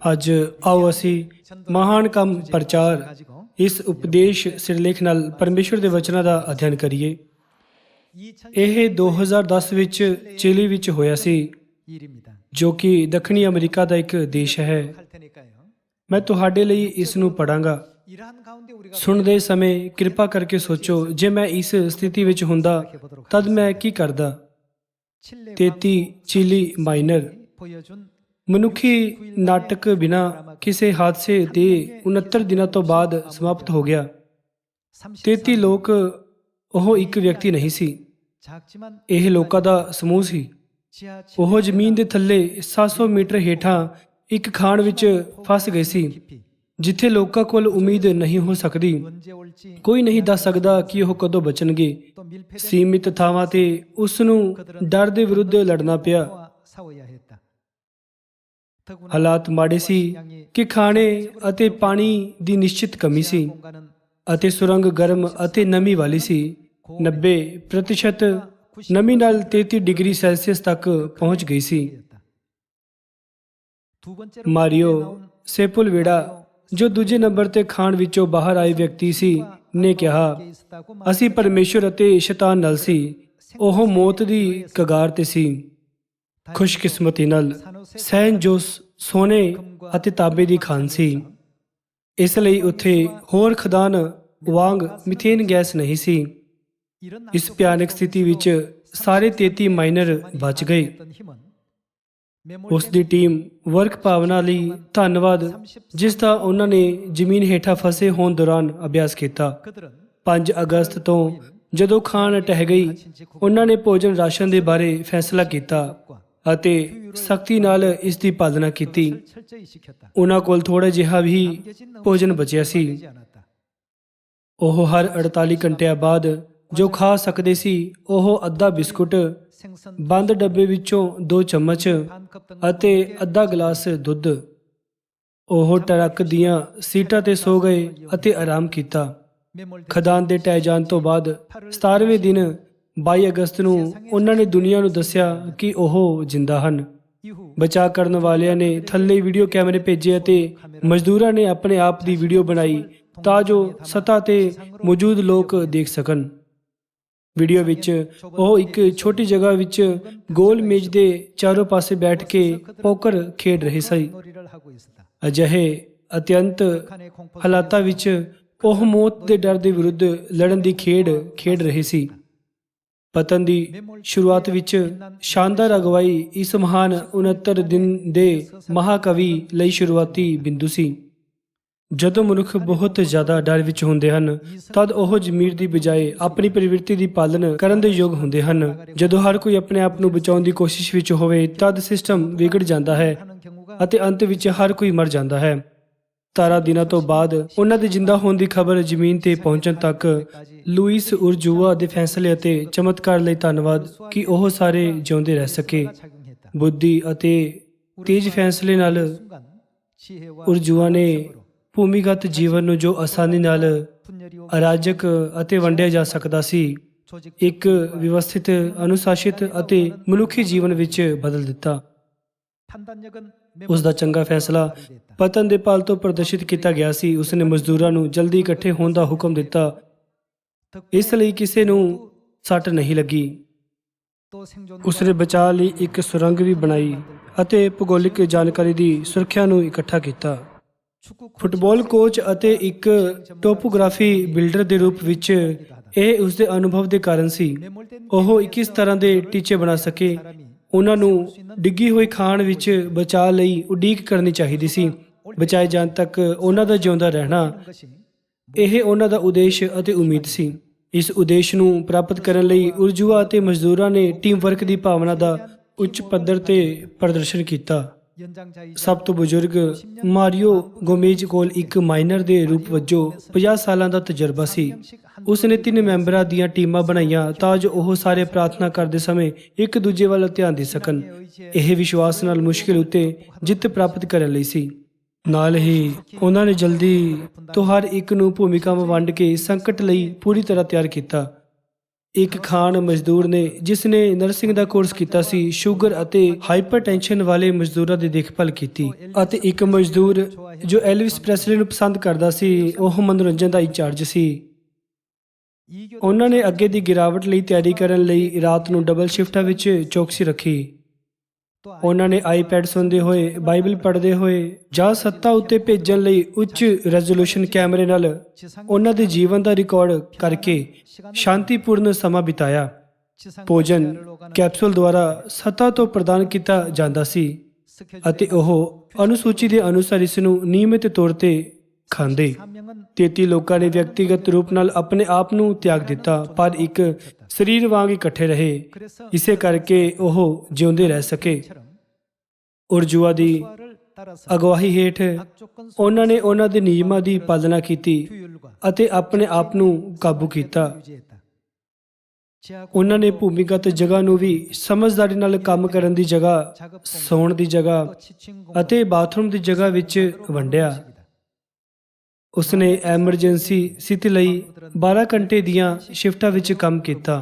ਅੱਜ ਆਓ ਅਸੀਂ ਮਹਾਨ ਕੰਮ ਪ੍ਰਚਾਰ ਇਸ ਉਪਦੇਸ਼ ਸਿਰਲੇਖ ਨਾਲ ਪਰਮੇਸ਼ਵਰ ਦੇ ਵਚਨਾਂ ਦਾ ਅਧਿਐਨ ਕਰੀਏ। ਇਹ 2010 ਵਿੱਚ ਚਿਲੀ ਵਿੱਚ ਹੋਇਆ ਸੀ, ਜੋ ਕਿ ਦੱਖਣੀ ਅਮਰੀਕਾ ਦਾ ਇੱਕ ਦੇਸ਼ ਹੈ। ਮੈਂ ਤੁਹਾਡੇ ਲਈ ਇਸ ਨੂੰ ਪੜ੍ਹਾਂਗਾ। ਸੁਣਦੇ ਸਮੇਂ ਕਿਰਪਾ ਕਰਕੇ ਸੋਚੋ, ਜੇ ਮੈਂ ਇਸ ਸਥਿਤੀ ਵਿੱਚ ਹੁੰਦਾ ਤਦ ਮੈਂ ਕੀ ਕਰਦਾ। 33 ਚਿਲੀ ਮਾਈਨਰ ਮਨੁੱਖੀ ਨਾਟਕ ਬਿਨਾਂ ਕਿਸੇ ਹਾਦਸੇ ਦੇ 69 ਦਿਨਾਂ ਤੋਂ ਬਾਅਦ ਸਮਾਪਤ ਹੋ ਗਿਆ। 33 ਲੋਕ, ਉਹ ਇੱਕ ਵਿਅਕਤੀ ਨਹੀਂ ਸੀ, ਇਹ ਲੋਕਾਂ ਦਾ ਸਮੂਹ ਸੀ। ਉਹ ਜ਼ਮੀਨ ਦੇ ਥੱਲੇ 700 ਮੀਟਰ ਹੇਠਾਂ ਇੱਕ ਖਾਣ ਵਿੱਚ ਫਸ ਗਏ ਸੀ, ਜਿੱਥੇ ਲੋਕਾਂ ਕੋਲ ਉਮੀਦ ਨਹੀਂ ਹੋ ਸਕਦੀ। ਕੋਈ ਨਹੀਂ ਦੱਸ ਸਕਦਾ ਕਿ ਉਹ ਕਦੋਂ ਬਚਣਗੇ। ਸੀਮਿਤ ਥਾਵਾਂ ਤੇ ਉਸ ਨੂੰ ਡਰ ਦੇ ਵਿਰੁੱਧ ਲੜਨਾ ਪਿਆ। ਹਾਲਾਤ ਮਾੜੇ ਸੀ ਕਿ ਖਾਣੇ ਅਤੇ ਪਾਣੀ ਦੀ ਨਿਸ਼ਚਿਤ ਕਮੀ ਸੀ, ਅਤੇ ਸੁਰੰਗ ਗਰਮ ਅਤੇ ਨਮੀ ਵਾਲੀ ਸੀ। 90% ਨਮੀ ਨਾਲ 33 ਡਿਗਰੀ ਸੈਲਸੀਅਸ ਤੱਕ ਪਹੁੰਚ ਗਈ ਸੀ। ਮਾਰੀਓ ਸੇਪੁਲਵੇਡਾ, ਜੋ ਦੂਜੇ ਨੰਬਰ ਤੇ ਖਾਣ ਵਿੱਚੋਂ ਬਾਹਰ ਆਏ ਵਿਅਕਤੀ ਸੀ, ਨੇ ਕਿਹਾ, ਅਸੀਂ ਪਰਮੇਸ਼ਵਰ ਅਤੇ ਸ਼ੈਤਾਨ ਨਾਲ ਸੀ। ਉਹ ਮੌਤ ਦੀ ਕਗਾਰ ਤੇ ਸੀ। ਖੁਸ਼ਕਿਸਮਤੀ ਨਾਲ ਸੈਨ ਜੋਸ ਸੋਨੇ ਅਤੇ ਤਾਂਬੇ ਦੀ ਖਾਨ ਸੀ, ਇਸ ਲਈ ਉੱਥੇ ਹੋਰ ਖਦਾਨ ਵਾਂਗ ਮਿਥੇਨ ਗੈਸ ਨਹੀਂ ਸੀ। ਇਸ ਭਿਆਨਕ ਸਥਿਤੀ ਵਿੱਚ ਸਾਰੇ 33 ਮਾਈਨਰ ਬਚ ਗਏ। ਉਸ ਦੀ ਟੀਮ ਵਰਕ ਭਾਵਨਾ ਲਈ ਧੰਨਵਾਦ, ਜਿਸ ਦਾ ਉਹਨਾਂ ਨੇ ਜ਼ਮੀਨ ਹੇਠਾਂ ਫਸੇ ਹੋਣ ਦੌਰਾਨ ਅਭਿਆਸ ਕੀਤਾ। 5 ਅਗਸਤ ਤੋਂ ਜਦੋਂ ਖਾਣ ਟਹਿ ਗਈ, ਉਹਨਾਂ ਨੇ ਭੋਜਨ ਰਾਸ਼ਨ ਦੇ ਬਾਰੇ ਫੈਸਲਾ ਕੀਤਾ ਅਤੇ ਸਖਤੀ ਨਾਲ ਇਸ ਦੀ ਪਾਲਣਾ ਕੀਤੀ। ਉਹਨਾਂ ਕੋਲ ਥੋੜਾ ਜਿਹਾ ਵੀ ਭੋਜਨ ਬਚਿਆ ਸੀ। ਉਹ ਹਰ 48 ਘੰਟਿਆਂ ਬਾਅਦ ਜੋ ਖਾ ਸਕਦੇ ਸੀ, ਉਹ ਅੱਧਾ ਬਿਸਕੁਟ, ਬੰਦ ਡੱਬੇ ਵਿੱਚੋਂ 2 ਚਮਚ ਅਤੇ ਅੱਧਾ ਗਲਾਸ ਦੁੱਧ। ਉਹ ਟਰੱਕ ਦੀਆਂ ਸੀਟਾਂ ਤੇ ਸੌ ਗਏ ਅਤੇ ਆਰਾਮ ਕੀਤਾ। ਖਦਾਨ ਦੇ ਢਹਿ ਜਾਣ ਤੋਂ ਬਾਅਦ 17ਵੇਂ ਦਿਨ 22 ਅਗਸਤ ਨੂੰ ਉਹਨਾਂ ਨੇ ਦੁਨੀਆ ਨੂੰ ਦੱਸਿਆ ਕਿ ਉਹ ਜ਼ਿੰਦਾ ਹਨ। ਬਚਾਅ ਕਰਨ ਵਾਲਿਆਂ ਨੇ ਥੱਲੇ ਵੀਡੀਓ ਕੈਮਰੇ ਭੇਜੇ ਅਤੇ ਮਜ਼ਦੂਰਾਂ ਨੇ ਆਪਣੇ ਆਪ ਦੀ ਵੀਡੀਓ ਬਣਾਈ ਤਾਂ ਜੋ ਸਤ੍ਹਾ ਤੇ ਮੌਜੂਦ ਲੋਕ ਦੇਖ ਸਕਣ। ਵੀਡੀਓ ਵਿੱਚ ਉਹ ਇੱਕ ਛੋਟੀ ਜਗ੍ਹਾ ਵਿੱਚ ਗੋਲ ਮੇਜ਼ ਦੇ ਚਾਰੋਂ ਪਾਸੇ ਬੈਠ ਕੇ ਪੋਕਰ ਖੇਡ ਰਹੇ ਸਨ। ਅਜਿਹੇ ਅਤਿਅੰਤ ਹਾਲਾਤਾਂ ਵਿੱਚ ਉਹ ਮੌਤ ਦੇ ਡਰ ਦੇ ਵਿਰੁੱਧ ਲੜਨ ਦੀ ਖੇਡ ਰਹੇ ਸੀ। ਪਤਨ ਦੀ ਸ਼ੁਰੂਆਤ ਵਿੱਚ ਸ਼ਾਨਦਾਰ ਅਗਵਾਈ ਇਸ ਮਹਾਨ 69 ਦਿਨ ਦੇ ਮਹਾਕਵੀ ਲਈ ਸ਼ੁਰੂਆਤੀ ਬਿੰਦੂ ਸੀ। ਜਦੋਂ ਮਨੁੱਖ ਬਹੁਤ ਜ਼ਿਆਦਾ ਡਰ ਵਿੱਚ ਹੁੰਦੇ ਹਨ, ਤਦ ਉਹ ਜ਼ਮੀਰ ਦੀ ਬਜਾਏ ਆਪਣੀ ਪ੍ਰਵਿਰਤੀ ਦੀ ਪਾਲਣਾ ਕਰਨ ਦੇ ਯੋਗ ਹੁੰਦੇ ਹਨ। ਜਦੋਂ ਹਰ ਕੋਈ ਆਪਣੇ ਆਪ ਨੂੰ ਬਚਾਉਣ ਦੀ ਕੋਸ਼ਿਸ਼ ਵਿੱਚ ਹੋਵੇ, ਤਦ ਸਿਸਟਮ ਵਿਗੜ ਜਾਂਦਾ ਹੈ ਅਤੇ ਅੰਤ ਵਿੱਚ ਹਰ ਕੋਈ ਮਰ ਜਾਂਦਾ ਹੈ। 17 ਦਿਨਾਂ ਤੋਂ ਬਾਅਦ ਉਹਨਾਂ ਦੇ ਜ਼ਿੰਦਾ ਹੋਣ ਦੀ ਖਬਰ ਜ਼ਮੀਨ ਤੇ ਪਹੁੰਚਣ ਤੱਕ ਲੂਇਸ ਉਰਜੂਆ ਦੇ ਫੈਸਲੇ ਅਤੇ ਚਮਤਕਾਰ ਲਈ ਧੰਨਵਾਦ ਕਿ ਉਹ ਸਾਰੇ ਜਿਉਂਦੇ ਰਹਿ ਸਕੇ। ਬੁੱਧੀ ਅਤੇ ਤੇਜ਼ ਫੈਸਲੇ ਨਾਲ ਉਰਜੂਆ ਨੇ ਭੂਮੀਗਤ ਜੀਵਨ ਨੂੰ, ਜੋ ਆਸਾਨੀ ਨਾਲ ਅਰਾਜਕ ਅਤੇ ਵੰਡਿਆ ਜਾ ਸਕਦਾ ਸੀ, ਇੱਕ ਵਿਵਸਥਿਤ, ਅਨੁਸ਼ਾਸਿਤ ਅਤੇ ਮਨੁੱਖੀ ਜੀਵਨ ਵਿੱਚ ਬਦਲ ਦਿੱਤਾ। ਉਸ ਦਾ ਚੰਗਾ ਫੈਸਲਾ ਪਤਨ ਦੇ ਪਲ ਤੋਂ ਪ੍ਰਦਰਸ਼ਿਤ ਕੀਤਾ ਗਿਆ ਸੀ। ਉਸਨੇ ਮਜ਼ਦੂਰਾਂ ਨੂੰ ਜਲਦੀ ਇਕੱਠੇ ਹੋਣ ਦਾ ਹੁਕਮ ਦਿੱਤਾ, ਇਸ ਲਈ ਕਿਸੇ ਨੂੰ ਸੱਟ ਨਹੀਂ ਲੱਗੀ। ਉਸਨੇ ਬਚਾਅ ਲਈ ਇੱਕ ਸੁਰੰਗ ਵੀ ਬਣਾਈ ਅਤੇ ਭੂਗੋਲਿਕ ਜਾਣਕਾਰੀ ਦੀ ਸੁਰੱਖਿਆ ਨੂੰ ਇਕੱਠਾ ਕੀਤਾ। ਫੁੱਟਬਾਲ ਕੋਚ ਅਤੇ ਇੱਕ ਟੋਪੋਗ੍ਰਾਫੀ ਬਿਲਡਰ ਦੇ ਰੂਪ ਵਿੱਚ ਇਹ ਉਸਦੇ ਅਨੁਭਵ ਦੇ ਕਾਰਨ ਸੀ। ਉਹ 21 ਤਰ੍ਹਾਂ ਦੇ ਟੀਚੇ ਬਣਾ ਸਕੇ। ਉਹਨਾਂ ਨੂੰ ਡਿੱਗੀ ਹੋਈ ਖਾਣ ਵਿੱਚ ਬਚਾਅ ਲਈ ਉਡੀਕ ਕਰਨੀ ਚਾਹੀਦੀ ਸੀ। ਬਚਾਏ ਜਾਣ ਤੱਕ ਉਹਨਾਂ ਦਾ ਜਿਉਂਦਾ ਰਹਿਣਾ, ਇਹ ਉਹਨਾਂ ਦਾ ਉਦੇਸ਼ ਅਤੇ ਉਮੀਦ ਸੀ। ਇਸ ਉਦੇਸ਼ ਨੂੰ ਪ੍ਰਾਪਤ ਕਰਨ ਲਈ ਉਰਜੂਆ ਅਤੇ ਮਜ਼ਦੂਰਾਂ ਨੇ ਟੀਮ ਵਰਕ ਦੀ ਭਾਵਨਾ ਦਾ ਉੱਚ ਪੱਧਰ ਤੇ ਪ੍ਰਦਰਸ਼ਨ ਕੀਤਾ। ਸਭ ਤੋਂ ਬਜ਼ੁਰਗ ਮਾਰੀਓ ਗੋਮੇਜ਼ ਕੋਲ ਇੱਕ ਮਾਈਨਰ ਦੇ ਰੂਪ ਵਜੋਂ 50 ਸਾਲਾਂ ਦਾ ਤਜਰਬਾ ਸੀ। ਉਸਨੇ 3 ਮੈਂਬਰਾਂ ਦੀਆਂ ਟੀਮਾਂ ਬਣਾਈਆਂ ਤਾਂ ਜੋ ਉਹ ਸਾਰੇ ਪ੍ਰਾਰਥਨਾ ਕਰਦੇ ਸਮੇਂ ਇੱਕ ਦੂਜੇ ਵੱਲ ਧਿਆਨ ਦੇ ਸਕਣ। ਇਹ ਵਿਸ਼ਵਾਸ ਨਾਲ ਮੁਸ਼ਕਿਲ ਉੱਤੇ ਜਿੱਤ ਪ੍ਰਾਪਤ ਕਰਨ ਲਈ ਸੀ। ਨਾਲ ਹੀ ਉਹਨਾਂ ਨੇ ਜਲਦੀ ਤੋਂ ਹਰ ਇੱਕ ਨੂੰ ਭੂਮਿਕਾਵਾਂ ਵੰਡ ਕੇ ਸੰਕਟ ਲਈ ਪੂਰੀ ਤਰ੍ਹਾਂ ਤਿਆਰ ਕੀਤਾ। ਇੱਕ ਖਾਨ ਮਜ਼ਦੂਰ ਨੇ ਜਿਸ ਨੇ ਨਰਸਿੰਗ ਦਾ ਕੋਰਸ ਕੀਤਾ ਸੀ, ਸ਼ੂਗਰ ਅਤੇ ਹਾਈਪਰਟੈਂਸ਼ਨ ਵਾਲੇ ਮਜ਼ਦੂਰਾਂ ਦੀ ਦੇਖਭਾਲ ਕੀਤੀ। ਅਤੇ ਇੱਕ ਮਜ਼ਦੂਰ ਜੋ ਐਲਵਿਸ ਪ੍ਰੈਸਲੀ ਨੂੰ ਪਸੰਦ ਕਰਦਾ ਸੀ, ਉਹ ਮਨੋਰੰਜਨ ਦਾ ਇੰਚਾਰਜ ਸੀ। ਉਹਨਾਂ ਨੇ ਅੱਗੇ ਦੀ ਗਿਰਾਵਟ ਲਈ ਤਿਆਰੀ ਕਰਨ ਲਈ ਰਾਤ ਨੂੰ ਡਬਲ ਸ਼ਿਫਟਾਂ ਵਿੱਚ ਚੌਕਸੀ ਰੱਖੀ। ਉਹਨਾਂ ਨੇ ਆਈਪੈਡ ਸੁਣਦੇ ਹੋਏ, ਬਾਈਬਲ ਪੜ੍ਹਦੇ ਹੋਏ ਜਾਂ ਸੱਤਾ ਉੱਤੇ ਭੇਜਣ ਲਈ ਉੱਚ ਰੈਜ਼ੋਲੂਸ਼ਨ ਕੈਮਰੇ ਨਾਲ ਉਹਨਾਂ ਦੇ ਜੀਵਨ ਦਾ ਰਿਕਾਰਡ ਕਰਕੇ ਸ਼ਾਂਤੀਪੂਰਨ ਸਮਾਂ ਬਿਤਾਇਆ। ਭੋਜਨ ਕੈਪਸੂਲ ਦੁਆਰਾ ਸੱਤਾ ਤੋਂ ਪ੍ਰਦਾਨ ਕੀਤਾ ਜਾਂਦਾ ਸੀ ਅਤੇ ਉਹ ਅਨੁਸੂਚੀ ਦੇ ਅਨੁਸਾਰ ਇਸ ਨੂੰ ਨਿਯਮਿਤ ਤੌਰ ਤੇ ਖਾਂਦੇ। 33 ਲੋਕਾਂ ਨੇ ਵਿਅਕਤੀਗਤ ਰੂਪ ਨਾਲ ਆਪਣੇ ਆਪ ਨੂੰ ਤਿਆਗ ਦਿੱਤਾ, ਪਰ ਇੱਕ ਸਰੀਰ ਵਾਂਗ ਇਕੱਠੇ ਰਹੇ। ਇਸੇ ਕਰਕੇ ਉਹ ਜਿਉਂਦੇ ਰਹਿ ਸਕੇ। ਉਰਜੂਆ ਦੀ ਅਗਵਾਈ ਹੇਠ ਉਹਨਾਂ ਨੇ ਉਹਨਾਂ ਦੇ ਨਿਯਮਾਂ ਦੀ ਪਾਲਣਾ ਕੀਤੀ ਅਤੇ ਆਪਣੇ ਆਪ ਨੂੰ ਕਾਬੂ ਕੀਤਾ। ਉਹਨਾਂ ਨੇ ਭੂਮੀਗਤ ਜਗ੍ਹਾ ਨੂੰ ਵੀ ਸਮਝਦਾਰੀ ਨਾਲ ਕੰਮ ਕਰਨ ਦੀ ਜਗ੍ਹਾ, ਸੌਣ ਦੀ ਜਗ੍ਹਾ ਅਤੇ ਬਾਥਰੂਮ ਦੀ ਜਗ੍ਹਾ ਵਿੱਚ ਵੰਡਿਆ। ਉਸਨੇ ਐਮਰਜੈਂਸੀ ਸਥਿਤੀ ਲਈ 12 ਘੰਟੇ ਦੀਆਂ ਸ਼ਿਫਟਾਂ ਵਿੱਚ ਕੰਮ ਕੀਤਾ।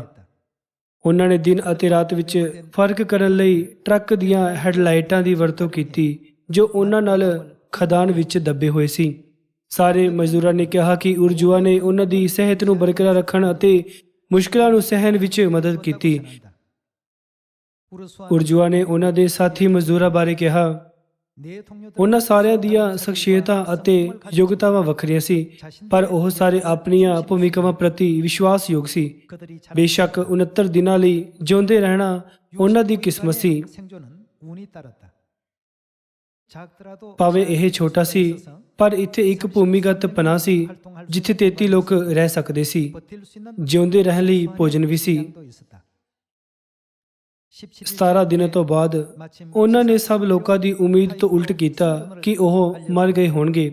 ਉਹਨਾਂ ਨੇ ਦਿਨ ਅਤੇ ਰਾਤ ਵਿੱਚ ਫਰਕ ਕਰਨ ਲਈ ਟਰੱਕ ਦੀਆਂ ਹੈਡਲਾਈਟਾਂ ਦੀ ਵਰਤੋਂ ਕੀਤੀ ਜੋ ਉਹਨਾਂ ਨਾਲ ਖਦਾਨ ਵਿੱਚ ਦੱਬੇ ਹੋਏ ਸੀ। ਸਾਰੇ ਮਜ਼ਦੂਰਾਂ ਨੇ ਕਿਹਾ ਕਿ ਉਰਜੂਆ ਨੇ ਉਹਨਾਂ ਦੀ ਸਿਹਤ ਨੂੰ ਬਰਕਰਾਰ ਰੱਖਣ ਅਤੇ ਮੁਸ਼ਕਲਾਂ ਨੂੰ ਸਹਿਣ ਵਿੱਚ ਮਦਦ ਕੀਤੀ। ਉਰਜੂਆ ਨੇ ਉਹਨਾਂ ਦੇ ਸਾਥੀ ਮਜ਼ਦੂਰਾਂ ਬਾਰੇ ਕਿਹਾ, ਉਹਨਾਂ ਸਾਰਿਆਂ ਦੀਆਂ ਸ਼ਖਸੀਅਤਾਂ ਅਤੇ ਯੋਗਤਾਵਾਂ ਵੱਖਰੀਆਂ ਸੀ, ਪਰ ਉਹ ਸਾਰੇ ਆਪਣੀਆਂ ਭੂਮਿਕਾਵਾਂ ਪ੍ਰਤੀ ਵਿਸ਼ਵਾਸਯੋਗ ਸੀ। ਬੇਸ਼ੱਕ 69 ਦਿਨਾਂ ਲਈ ਜਿਉਂਦੇ ਰਹਿਣਾ ਉਹਨਾਂ ਦੀ ਕਿਸਮਤ ਸੀ। ਭਾਵੇਂ ਇਹ ਛੋਟਾ ਸੀ, ਪਰ ਇੱਥੇ ਇੱਕ ਭੂਮੀਗਤ ਪਨਾਹ ਸੀ ਜਿੱਥੇ 33 ਲੋਕ ਰਹਿ ਸਕਦੇ ਸੀ। ਜਿਉਂਦੇ ਰਹਿਣ ਲਈ ਭੋਜਨ ਵੀ ਸੀ। 17 ਦਿਨਾਂ ਤੋਂ ਬਾਅਦ ਉਹਨਾਂ ਨੇ ਸਭ ਲੋਕਾਂ ਦੀ ਉਮੀਦ ਤੋਂ ਉਲਟ ਕੀਤਾ ਕਿ ਉਹ ਮਰ ਗਏ ਹੋਣਗੇ।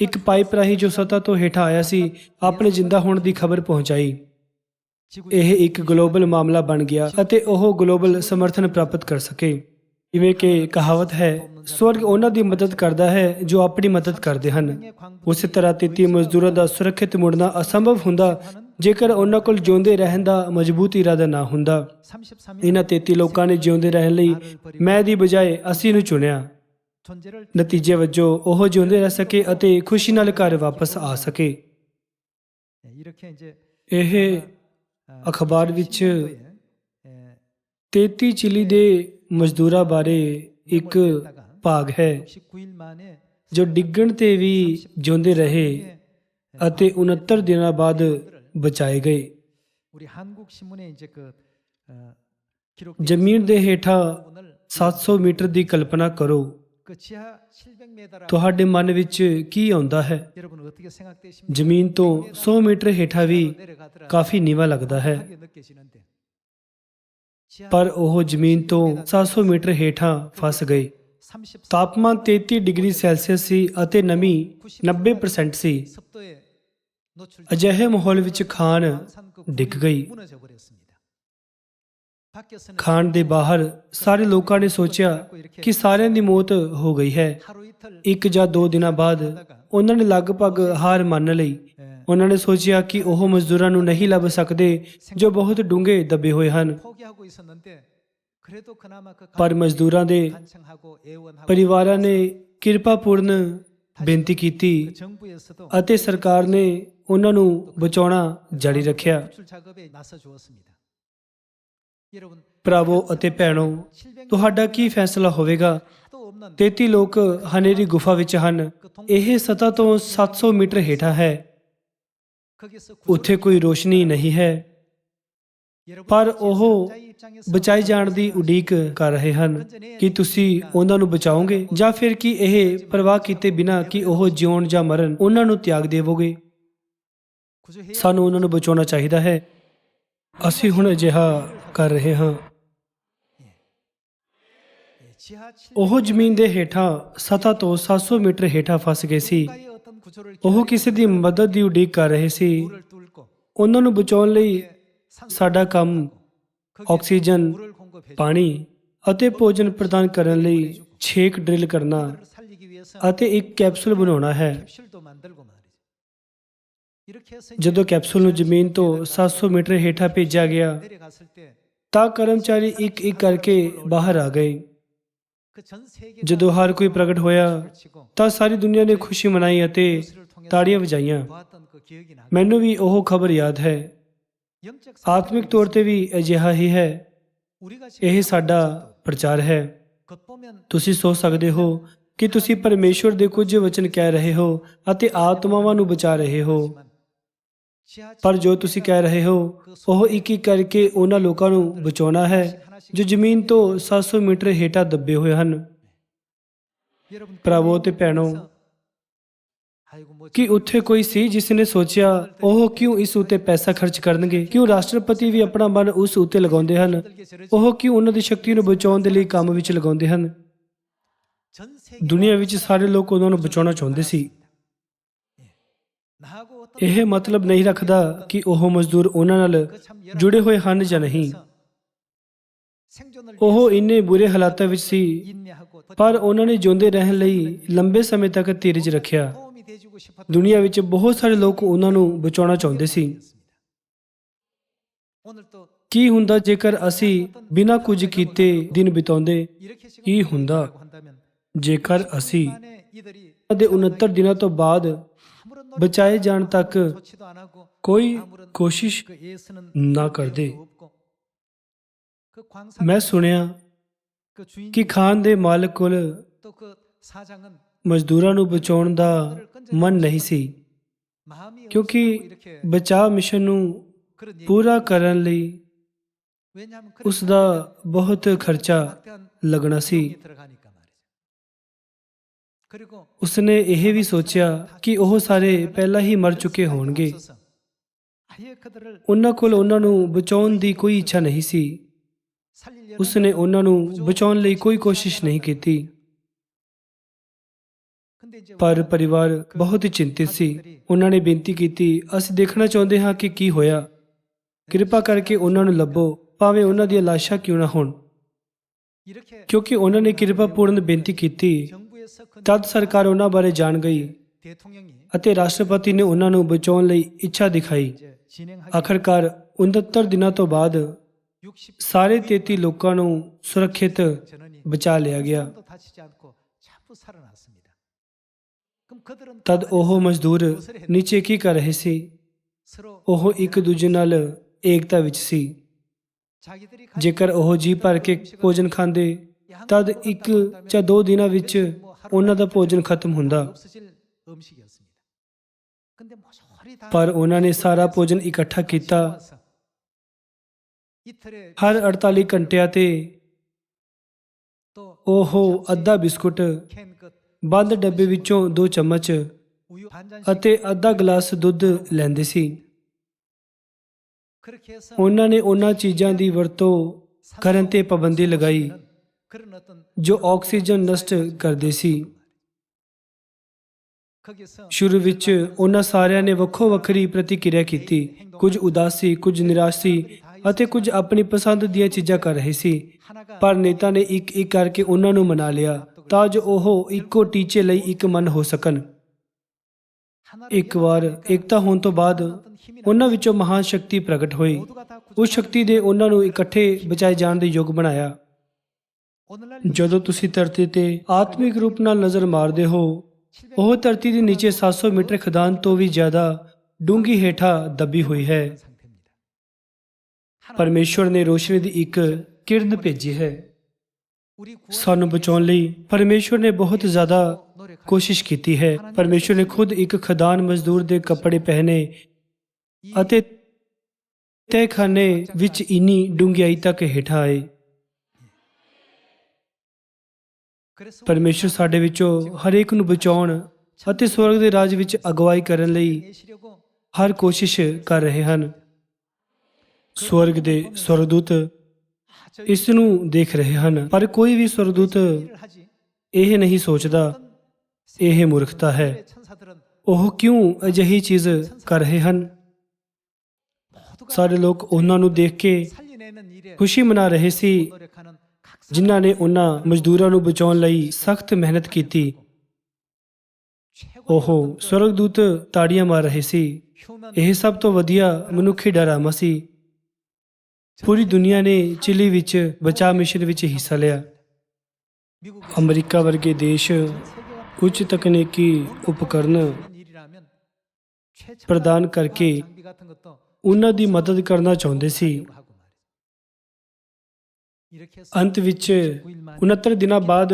ਇੱਕ ਪਾਈਪ ਰਾਹੀਂ ਜੋ ਸਤਹ ਤੋਂ ਹੇਠਾਂ ਆਇਆ ਸੀ, ਆਪਣੇ ਜ਼ਿੰਦਾ ਹੋਣ ਦੀ ਖਬਰ ਪਹੁੰਚਾਈ। ਇਹ ਇੱਕ ਗਲੋਬਲ ਮਾਮਲਾ ਬਣ ਗਿਆ ਅਤੇ ਉਹ ਗਲੋਬਲ ਸਮਰਥਨ ਪ੍ਰਾਪਤ ਕਰ ਸਕੇ। ਜਿਵੇਂ ਕਿ ਕਹਾਵਤ ਹੈ, ਸਵਰਗ ਉਹਨਾਂ ਦੀ ਮਦਦ ਕਰਦਾ ਹੈ ਜੋ ਆਪਣੀ ਮਦਦ ਕਰਦੇ ਹਨ। ਉਸੇ ਤਰ੍ਹਾਂ 33 ਮਜ਼ਦੂਰਾਂ ਦਾ ਸੁਰੱਖਿਅਤ ਮੁੜਨਾ ਅਸੰਭਵ ਹੁੰਦਾ ਜੇਕਰ ਉਹਨਾਂ ਕੋਲ ਜਿਉਂਦੇ ਰਹਿਣ ਦਾ ਮਜ਼ਬੂਤ ਇਰਾਦਾ ਨਾ ਹੁੰਦਾ। ਇਹਨਾਂ 33 ਲੋਕਾਂ ਨੇ ਜਿਉਂਦੇ ਰਹਿਣ ਲਈ ਮੈਂ ਦੀ ਬਜਾਏ ਅਸੀਂ ਨੂੰ ਚੁਣਿਆ। ਨਤੀਜੇ ਵਜੋਂ ਉਹ ਜਿਉਂਦੇ ਰਹਿ ਸਕੇ ਅਤੇ ਖੁਸ਼ੀ ਨਾਲ ਘਰ ਵਾਪਸ ਆ ਸਕੇ। ਇਹ ਅਖਬਾਰ ਵਿੱਚ 33 ਚਿਲੀ ਦੇ ਮਜ਼ਦੂਰਾਂ ਬਾਰੇ ਇੱਕ ਭਾਗ ਹੈ ਜੋ ਡਿੱਗਣ ਤੇ ਵੀ ਜਿਉਂਦੇ ਰਹੇ ਅਤੇ 69 ਦਿਨਾਂ ਬਾਅਦ ਬਚਾਏ ਗਏ। ਜ਼ਮੀਨ ਦੇ ਹੇਠਾਂ 700 ਮੀਟਰ ਦੀ ਕਲਪਨਾ ਕਰੋ। ਤੁਹਾਡੇ ਮਨ ਵਿੱਚ ਕੀ ਆਉਂਦਾ ਹੈ? ਜ਼ਮੀਨ ਤੋਂ 100 ਮੀਟਰ ਹੇਠਾਂ ਵੀ ਕਾਫੀ ਨੀਵਾਂ ਲੱਗਦਾ ਹੈ, ਪਰ ਉਹ ਜ਼ਮੀਨ ਤੋਂ 700 ਮੀਟਰ ਹੇਠਾਂ ਫਸ ਗਏ। ਤਾਪਮਾਨ 33 ਡਿਗਰੀ ਸੈਲਸੀਅਸ ਸੀ ਅਤੇ ਨਮੀ 90% ਸੀ। ਅਜਿਹੇ ਮਾਹੌਲ ਵਿੱਚ ਖਾਨ ਡਿੱਗ ਗਈ। ਖਾਨ ਦੇ ਬਾਹਰ ਸਾਰੇ ਲੋਕਾਂ ਨੇ ਸੋਚਿਆ ਕਿ ਸਾਰਿਆਂ ਦੀ ਮੌਤ ਹੋ ਗਈ ਹੈ। 1 ਜਾਂ 2 ਦਿਨਾਂ ਬਾਅਦ ਉਹਨਾਂ ਨੇ ਲਗਭਗ ਹਾਰ ਮੰਨ ਲਈ। ਉਹਨਾਂ ਨੇ ਸੋਚਿਆ ਕਿ ਉਹ ਮਜ਼ਦੂਰਾਂ ਨੂੰ ਨਹੀਂ ਲੱਭ ਸਕਦੇ ਜੋ ਬਹੁਤ ਡੂੰਘੇ ਦੱਬੇ ਹੋਏ ਹਨ। ਪਰ ਮਜ਼ਦੂਰਾਂ ਦੇ ਪਰਿਵਾਰਾਂ ਨੇ ਕਿਰਪਾਪੂਰਨ ਬੇਨਤੀ ਕੀਤੀ ਅਤੇ ਸਰਕਾਰ ਨੇ ਉਹਨਾਂ ਨੂੰ ਬਚਾਉਣਾ ਜਾਰੀ ਰੱਖਿਆ। ਭਰਾਵੋ ਅਤੇ ਭੈਣੋ, ਤੁਹਾਡਾ ਕੀ ਫੈਸਲਾ ਹੋਵੇਗਾ? 33 ਲੋਕ ਹਨੇਰੀ ਗੁਫਾ ਵਿੱਚ ਹਨ। ਇਹ ਸਤਹ ਤੋਂ 700 ਮੀਟਰ ਹੇਠਾਂ ਹੈ। ਉੱਥੇ ਕੋਈ ਰੋਸ਼ਨੀ ਨਹੀਂ ਹੈ, ਪਰ ਉਹ ਬਚਾਏ ਜਾਣ ਦੀ ਉਡੀਕ ਕਰ ਰਹੇ ਹਨ। ਕੀ ਤੁਸੀਂ ਉਹਨਾਂ ਨੂੰ ਬਚਾਓਗੇ ਜਾਂ ਫਿਰ ਕੀ ਇਹ ਪਰਵਾਹ ਕੀਤੇ ਬਿਨਾਂ ਕਿ ਉਹ ਜਿਉਣ ਜਾਂ ਮਰਨ ਉਹਨਾਂ ਨੂੰ ਤਿਆਗ ਦੇਵੋਗੇ? ਸਾਨੂੰ ਉਹਨਾਂ ਨੂੰ ਬਚਾਉਣਾ ਚਾਹੀਦਾ ਹੈ। ਅਸੀਂ ਹੁਣ ਅਜਿਹਾ ਕਰ ਰਹੇ ਹਾਂ। ਉਹ ਜ਼ਮੀਨ ਦੇ ਹੇਠਾਂ ਸਤਹ ਤੋਂ 700 ਮੀਟਰ ਹੇਠਾਂ ਫਸ ਗਏ ਸੀ। ਉਹ ਕਿਸੇ ਦੀ ਮਦਦ ਦੀ ਉਡੀਕ ਕਰ ਰਹੇ ਸੀ। ਉਹਨਾਂ ਨੂੰ ਬਚਾਉਣ ਲਈ ਸਾਡਾ ਕੰਮ ਆਕਸੀਜਨ, ਪਾਣੀ ਅਤੇ ਭੋਜਨ ਪ੍ਰਦਾਨ ਕਰਨ ਲਈ ਛੇਕ ਡਰਿਲ ਕਰਨਾ ਅਤੇ ਇੱਕ ਕੈਪਸੂਲ ਬਣਾਉਣਾ ਹੈ। ਜਦੋਂ ਕੈਪਸੂਲ ਨੂੰ ਜ਼ਮੀਨ ਤੋਂ 700 ਮੀਟਰ ਹੇਠਾਂ ਭੇਜਿਆ ਗਿਆ ਤਾਂ ਕਰਮਚਾਰੀ ਇੱਕ ਇੱਕ ਕਰਕੇ ਬਾਹਰ ਆ ਗਏ। ਜਦੋਂ ਹਰ ਕੋਈ ਪ੍ਰਗਟ ਹੋਇਆ ਤਾਂ ਸਾਰੀ ਦੁਨੀਆ ਨੇ ਖੁਸ਼ੀ ਮਨਾਈ ਅਤੇ ਤਾੜੀਆਂ ਵਜਾਈਆਂ। ਮੈਨੂੰ ਵੀ ਉਹ ਖਬਰ ਯਾਦ ਹੈ। ਆਤਮਿਕ ਤੌਰ ਤੇ ਵੀ ਅਜਿਹਾ ਹੀ ਹੈ। ਇਹ ਸਾਡਾ ਪ੍ਰਚਾਰ ਹੈ। ਤੁਸੀਂ ਸੋਚ ਸਕਦੇ ਹੋ ਕਿ ਤੁਸੀਂ ਪਰਮੇਸ਼ਵਰ ਦੇ ਕੁਝ ਵਚਨ ਕਹਿ ਰਹੇ ਹੋ ਅਤੇ ਆਤਮਾਵਾਂ ਨੂੰ ਬਚਾ ਰਹੇ ਹੋ, ਪਰ ਜੋ ਤੁਸੀਂ ਕਹਿ ਰਹੇ ਹੋ ਉਹ ਇੱਕ ਇੱਕ ਕਰਕੇ ਉਹਨਾਂ ਲੋਕਾਂ ਨੂੰ ਬਚਾਉਣਾ ਹੈ ਜੋ ਜ਼ਮੀਨ ਤੋਂ 700 ਮੀਟਰ ਹੇਠਾਂ ਦੱਬੇ ਹੋਏ ਹਨ। ਭਰਾਵੋ ਤੇ ਭੈਣੋ, ਕਿ ਉੱਥੇ ਕੋਈ ਸੀ ਜਿਸ ਨੇ ਸੋਚਿਆ ਉਹ ਕਿਉਂ ਇਸ ਉੱਤੇ ਪੈਸਾ ਖਰਚ ਕਰਨਗੇ? ਕਿਉਂ ਰਾਸ਼ਟਰਪਤੀ ਵੀ ਆਪਣਾ ਮਨ ਉਸ ਉੱਤੇ ਲਗਾਉਂਦੇ ਹਨ? ਉਹ ਕਿਉਂ ਉਹਨਾਂ ਦੀ ਸ਼ਕਤੀ ਨੂੰ ਬਚਾਉਣ ਦੇ ਲਈ ਕੰਮ ਵਿੱਚ ਲਗਾਉਂਦੇ ਹਨ? ਦੁਨੀਆ ਵਿੱਚ ਸਾਰੇ ਲੋਕ ਉਹਨਾਂ ਨੂੰ ਬਚਾਉਣਾ ਚਾਹੁੰਦੇ ਸੀ। ਇਹ ਮਤਲਬ ਨਹੀਂ ਰੱਖਦਾ ਕਿ ਉਹ ਮਜ਼ਦੂਰ ਉਹਨਾਂ ਨਾਲ ਜੁੜੇ ਹੋਏ ਹਨ ਜਾਂ ਨਹੀਂ। ਉਹ ਇੰਨੇ ਬੁਰੇ ਹਾਲਾਤਾਂ ਵਿੱਚ ਸੀ, ਪਰ ਉਹਨਾਂ ਨੇ ਜਿਉਂਦੇ ਰਹਿਣ ਲਈ ਲੰਬੇ ਸਮੇਂ ਤੱਕ ਧੀਰਜ ਰੱਖਿਆ। ਦੁਨੀਆ ਵਿੱਚ ਬਹੁਤ ਸਾਰੇ ਲੋਕ ਉਹਨਾਂ ਨੂੰ ਬਚਾਉਣਾ ਚਾਹੁੰਦੇ ਸੀ। ਕੀ ਹੁੰਦਾ ਜੇਕਰ ਅਸੀਂ ਬਿਨਾਂ ਕੁਝ ਕੀਤੇ ਦਿਨ ਬਿਤਾਉਂਦੇ? ਕੀ ਹੁੰਦਾ ਜੇਕਰ ਅਸੀਂ ਦੇ 69 ਦਿਨਾਂ ਤੋਂ ਬਾਅਦ ਬਚਾਏ ਜਾਣ ਤੱਕ ਕੋਈ ਕੋਸ਼ਿਸ਼ ਨਾ ਕਰਦੇ? ਮੈਂ ਸੁਣਿਆ ਕਿ ਖਾਨ ਦੇ ਮਾਲਕ ਕੋਲ ਮਜ਼ਦੂਰਾਂ ਨੂੰ ਬਚਾਉਣ ਦਾ ਮਨ ਨਹੀਂ ਸੀ, ਕਿਉਂਕਿ ਬਚਾਅ ਮਿਸ਼ਨ ਨੂੰ ਪੂਰਾ ਕਰਨ ਲਈ ਉਸ ਦਾ ਬਹੁਤ ਖਰਚਾ ਲੱਗਣਾ ਸੀ। ਉਸਨੇ ਇਹ ਵੀ ਸੋਚਿਆ ਕਿ ਉਹ ਸਾਰੇ ਪਹਿਲਾਂ ਹੀ ਮਰ ਚੁੱਕੇ ਹੋਣਗੇ। ਉਹਨਾਂ ਕੋਲ ਉਹਨਾਂ ਨੂੰ ਬਚਾਉਣ ਦੀ ਕੋਈ ਇੱਛਾ ਨਹੀਂ ਸੀ। ਉਸਨੇ ਉਹਨਾਂ ਨੂੰ ਬਚਾਉਣ ਲਈ ਕੋਈ ਕੋਸ਼ਿਸ਼ ਨਹੀਂ ਕੀਤੀ। ਪਰ ਪਰਿਵਾਰ ਬਹੁਤ ਹੀ ਚਿੰਤਿਤ ਸੀ। ਉਹਨਾਂ ਨੇ ਬੇਨਤੀ ਕੀਤੀ, ਅਸੀਂ ਦੇਖਣਾ ਚਾਹੁੰਦੇ ਹਾਂ ਕਿ ਕੀ ਹੋਇਆ। ਕਿਰਪਾ ਕਰਕੇ ਉਹਨਾਂ ਨੂੰ ਲੱਭੋ, ਭਾਵੇਂ ਉਹਨਾਂ ਦੀਆਂ ਲਾਸ਼ਾਂ ਕਿਉਂ ਨਾ ਹੋਣ। ਕਿਉਂਕਿ ਉਹਨਾਂ ਨੇ ਕਿਰਪਾਪੂਰਨ ਬੇਨਤੀ ਕੀਤੀ, ਤਦ ਸਰਕਾਰ ਉਹਨਾਂ ਬਾਰੇ ਜਾਣ ਗਈ ਅਤੇ ਰਾਸ਼ਟਰਪਤੀ ਨੇ ਉਹਨਾਂ ਨੂੰ ਬਚਾਉਣ ਲਈ ਇੱਛਾ ਦਿਖਾਈ। ਆਖਰਕਾਰ 69 ਦਿਨਾਂ ਤੋਂ ਬਾਅਦ ਸਾਰੇ 33 ਲੋਕਾਂ ਨੂੰ ਸੁਰੱਖਿਅਤ ਬਚਾ ਲਿਆ ਗਿਆ। ਤਦ ਉਹ ਮਜ਼ਦੂਰ ਨੀਚੇ ਕੀ ਕਰ ਰਹੇ ਸੀ? ਉਹ ਇੱਕ ਦੂਜੇ ਨਾਲ ਏਕਤਾ ਵਿੱਚ ਸੀ। ਜੇਕਰ ਉਹ ਜੀ ਭਰ ਕੇ ਭੋਜਨ ਖਾਂਦੇ ਤਦ 1 ਜਾਂ 2 ਦਿਨਾਂ ਵਿੱਚ ਉਹਨਾਂ ਦਾ ਭੋਜਨ ਖਤਮ ਹੁੰਦਾ, ਪਰ ਉਹਨਾਂ ਨੇ ਸਾਰਾ ਭੋਜਨ ਇਕੱਠਾ ਕੀਤਾ। ਹਰ 48 ਘੰਟਿਆਂ ਤੇ ਉਹ ਅੱਧਾ ਬਿਸਕੁਟ, ਬੰਦ ਡੱਬੇ ਵਿੱਚੋਂ 2 ਚਮਚ ਅਤੇ ਅੱਧਾ ਗਲਾਸ ਦੁੱਧ ਲੈਂਦੇ ਸੀ। ਉਹਨਾਂ ਨੇ ਉਹਨਾਂ ਚੀਜ਼ਾਂ ਦੀ ਵਰਤੋਂ ਕਰਨ ਤੇ ਪਾਬੰਦੀ ਲਗਾਈ ਜੋ ਆਕਸੀਜਨ ਨਸ਼ਟ ਕਰਦੇ ਸੀ। ਸ਼ੁਰੂ ਵਿੱਚ ਉਹਨਾਂ ਸਾਰਿਆਂ ਨੇ ਵੱਖੋ ਵੱਖਰੀ ਪ੍ਰਤੀਕਿਰਿਆ ਕੀਤੀ। ਕੁਝ ਉਦਾਸ ਸੀ, ਕੁਝ ਨਿਰਾਸ਼ ਸੀ ਅਤੇ ਕੁਝ ਆਪਣੀ ਪਸੰਦ ਦੀਆਂ ਚੀਜ਼ਾਂ ਕਰ ਰਹੇ ਸੀ। ਪਰ ਨੇਤਾ ਨੇ ਇੱਕ ਇੱਕ ਕਰਕੇ ਉਹਨਾਂ ਨੂੰ ਮਨਾ ਲਿਆ ਤਾਂ ਜੋ ਉਹ ਇੱਕੋ ਟੀਚੇ ਲਈ ਇੱਕ ਮਨ ਹੋ ਸਕਣ। ਇੱਕ ਵਾਰ ਏਕਤਾ ਹੋਣ ਤੋਂ ਬਾਅਦ ਉਹਨਾਂ ਵਿੱਚੋਂ ਮਹਾਨ ਸ਼ਕਤੀ ਪ੍ਰਗਟ ਹੋਈ। ਉਸ ਸ਼ਕਤੀ ਨੇ ਉਹਨਾਂ ਨੂੰ ਇਕੱਠੇ ਬਚਾਏ ਜਾਣ ਦੇ ਯੋਗ ਬਣਾਇਆ। ਜਦੋਂ ਤੁਸੀਂ ਧਰਤੀ ਤੇ ਆਤਮਿਕ ਰੂਪ ਨਾਲ ਨਜ਼ਰ ਮਾਰਦੇ ਹੋ, ਉਹ ਧਰਤੀ ਦੇ ਨੀਚੇ 700 ਮੀਟਰ ਖਦਾਨ ਤੋਂ ਵੀ ਜ਼ਿਆਦਾ ਡੂੰਘੀ ਹੇਠਾਂ ਦੱਬੀ ਹੋਈ ਹੈ। ਪਰਮੇਸ਼ਵਰ ਨੇ ਰੋਸ਼ਨੀ ਦੀ ਇੱਕ ਕਿਰਨ ਭੇਜੀ ਹੈ। ਸਾਨੂੰ ਬਚਾਉਣ ਲਈ ਪਰਮੇਸ਼ਵਰ ਨੇ ਬਹੁਤ ਜ਼ਿਆਦਾ ਕੋਸ਼ਿਸ਼ ਕੀਤੀ ਹੈ। ਪਰਮੇਸ਼ਵਰ ਨੇ ਖੁਦ ਇੱਕ ਖਦਾਨ ਮਜ਼ਦੂਰ ਦੇ ਕੱਪੜੇ ਪਹਿਨੇ ਅਤੇ ਤਹਿਖਾਨੇ ਵਿੱਚ ਇੰਨੀ ਡੂੰਘਾਈ ਤੱਕ ਹੇਠਾਂ ਆਏ। ਪਰਮੇਸ਼ਵਰ ਸਾਡੇ ਵਿੱਚੋਂ ਹਰੇਕ ਨੂੰ ਬਚਾਉਣ ਅਤੇ ਸਵਰਗ ਦੇ ਰਾਜ ਵਿੱਚ ਅਗਵਾਈ ਕਰਨ ਲਈ ਹਰ ਕੋਸ਼ਿਸ਼ ਕਰ ਰਹੇ ਹਨ। ਸਵਰਗ ਦੇ ਸਵਰਗਦੂਤ ਇਸ ਨੂੰ ਦੇਖ ਰਹੇ ਹਨ, ਪਰ ਕੋਈ ਵੀ ਸਵਰਗਦੂਤ ਇਹ ਨਹੀਂ ਸੋਚਦਾ ਇਹ ਮੂਰਖਤਾ ਹੈ। ਉਹ ਕਿਉਂ ਅਜਿਹੀ ਚੀਜ਼ ਕਰ ਰਹੇ ਹਨ? ਸਾਰੇ ਲੋਕ ਉਹਨਾਂ ਨੂੰ ਦੇਖ ਕੇ ਖੁਸ਼ੀ ਮਨਾ ਰਹੇ ਸੀ ਜਿਨ੍ਹਾਂ ਨੇ ਉਹਨਾਂ ਮਜ਼ਦੂਰਾਂ ਨੂੰ ਬਚਾਉਣ ਲਈ ਸਖਤ ਮਿਹਨਤ ਕੀਤੀ। ਉਹ ਸਵਰਗਦੂਤ ਤਾੜੀਆਂ ਮਾਰ ਰਹੇ ਸੀ ਇਹ ਸਭ ਤੋਂ ਵਧੀਆ ਮਨੁੱਖੀ ਡਰਾਮਾ ਸੀ। ਪੂਰੀ ਦੁਨੀਆ ਨੇ ਚਿਲੀ ਵਿੱਚ ਬਚਾਅ ਮਿਸ਼ਨ ਵਿੱਚ ਹਿੱਸਾ ਲਿਆ। ਅਮਰੀਕਾ ਵਰਗੇ ਦੇਸ਼ ਉੱਚ ਤਕਨੀਕੀ ਉਪਕਰਨ ਪ੍ਰਦਾਨ ਕਰਕੇ ਉਹਨਾਂ ਦੀ ਮਦਦ ਕਰਨਾ ਚਾਹੁੰਦੇ ਸੀ। ਅੰਤ ਵਿੱਚ 69 ਦਿਨਾਂ ਬਾਅਦ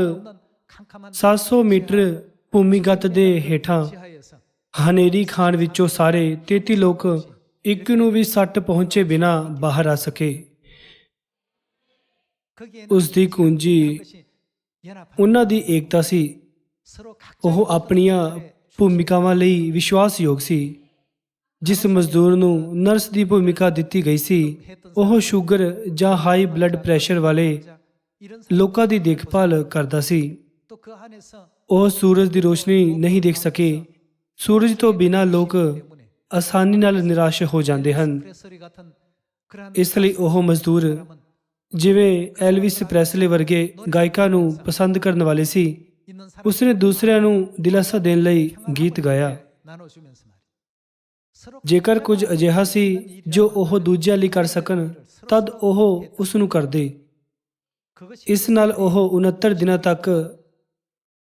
700 ਮੀਟਰ ਭੂਮੀਗਤ ਦੇ ਹੇਠਾਂ ਹਨੇਰੀ ਖਾਨ ਵਿੱਚੋਂ ਸਾਰੇ 33 ਲੋਕ ਇੱਕ ਨੂੰ ਵੀ ਸੱਟ ਪਹੁੰਚੇ ਬਿਨਾਂ ਬਾਹਰ ਆ ਸਕੇ। ਉਸ ਦੀ ਕੁੰਜੀ ਉਹਨਾਂ ਦੀ ਏਕਤਾ ਸੀ। ਉਹ ਆਪਣੀਆਂ ਭੂਮਿਕਾਵਾਂ ਲਈ ਵਿਸ਼ਵਾਸਯੋਗ ਸੀ। ਜਿਸ ਮਜ਼ਦੂਰ ਨੂੰ ਨਰਸ ਦੀ ਭੂਮਿਕਾ ਦਿੱਤੀ ਗਈ ਸੀ, ਉਹ ਸ਼ੂਗਰ ਜਾਂ ਹਾਈ ਬਲੱਡ ਪ੍ਰੈਸ਼ਰ ਵਾਲੇ ਲੋਕਾਂ ਦੀ ਦੇਖਭਾਲ ਕਰਦਾ ਸੀ। ਉਹ ਸੂਰਜ ਦੀ ਰੋਸ਼ਨੀ ਨਹੀਂ ਦੇਖ ਸਕੇ। ਸੂਰਜ ਤੋਂ ਬਿਨਾਂ ਲੋਕ ਆਸਾਨੀ ਨਾਲ ਨਿਰਾਸ਼ ਹੋ ਜਾਂਦੇ ਹਨ। ਇਸ ਲਈ ਉਹ ਮਜ਼ਦੂਰ, ਜਿਵੇਂ ਐਲਵਿਸ ਪ੍ਰੈਸਲੇ ਵਰਗੇ ਗਾਇਕਾਂ ਨੂੰ ਪਸੰਦ ਕਰਨ ਵਾਲੇ ਸੀ, ਉਸਨੇ ਦੂਸਰਿਆਂ ਨੂੰ ਦਿਲਾਸਾ ਦੇਣ ਲਈ ਗੀਤ ਗਾਇਆ। ਜੇਕਰ ਕੁਝ ਅਜਿਹਾ ਸੀ ਜੋ ਉਹ ਦੂਜਿਆਂ ਲਈ ਕਰ ਸਕਣ, ਤਦ ਉਹ ਉਸ ਨੂੰ ਕਰਦੇ। ਇਸ ਨਾਲ ਉਹ 69 ਦਿਨਾਂ ਤੱਕ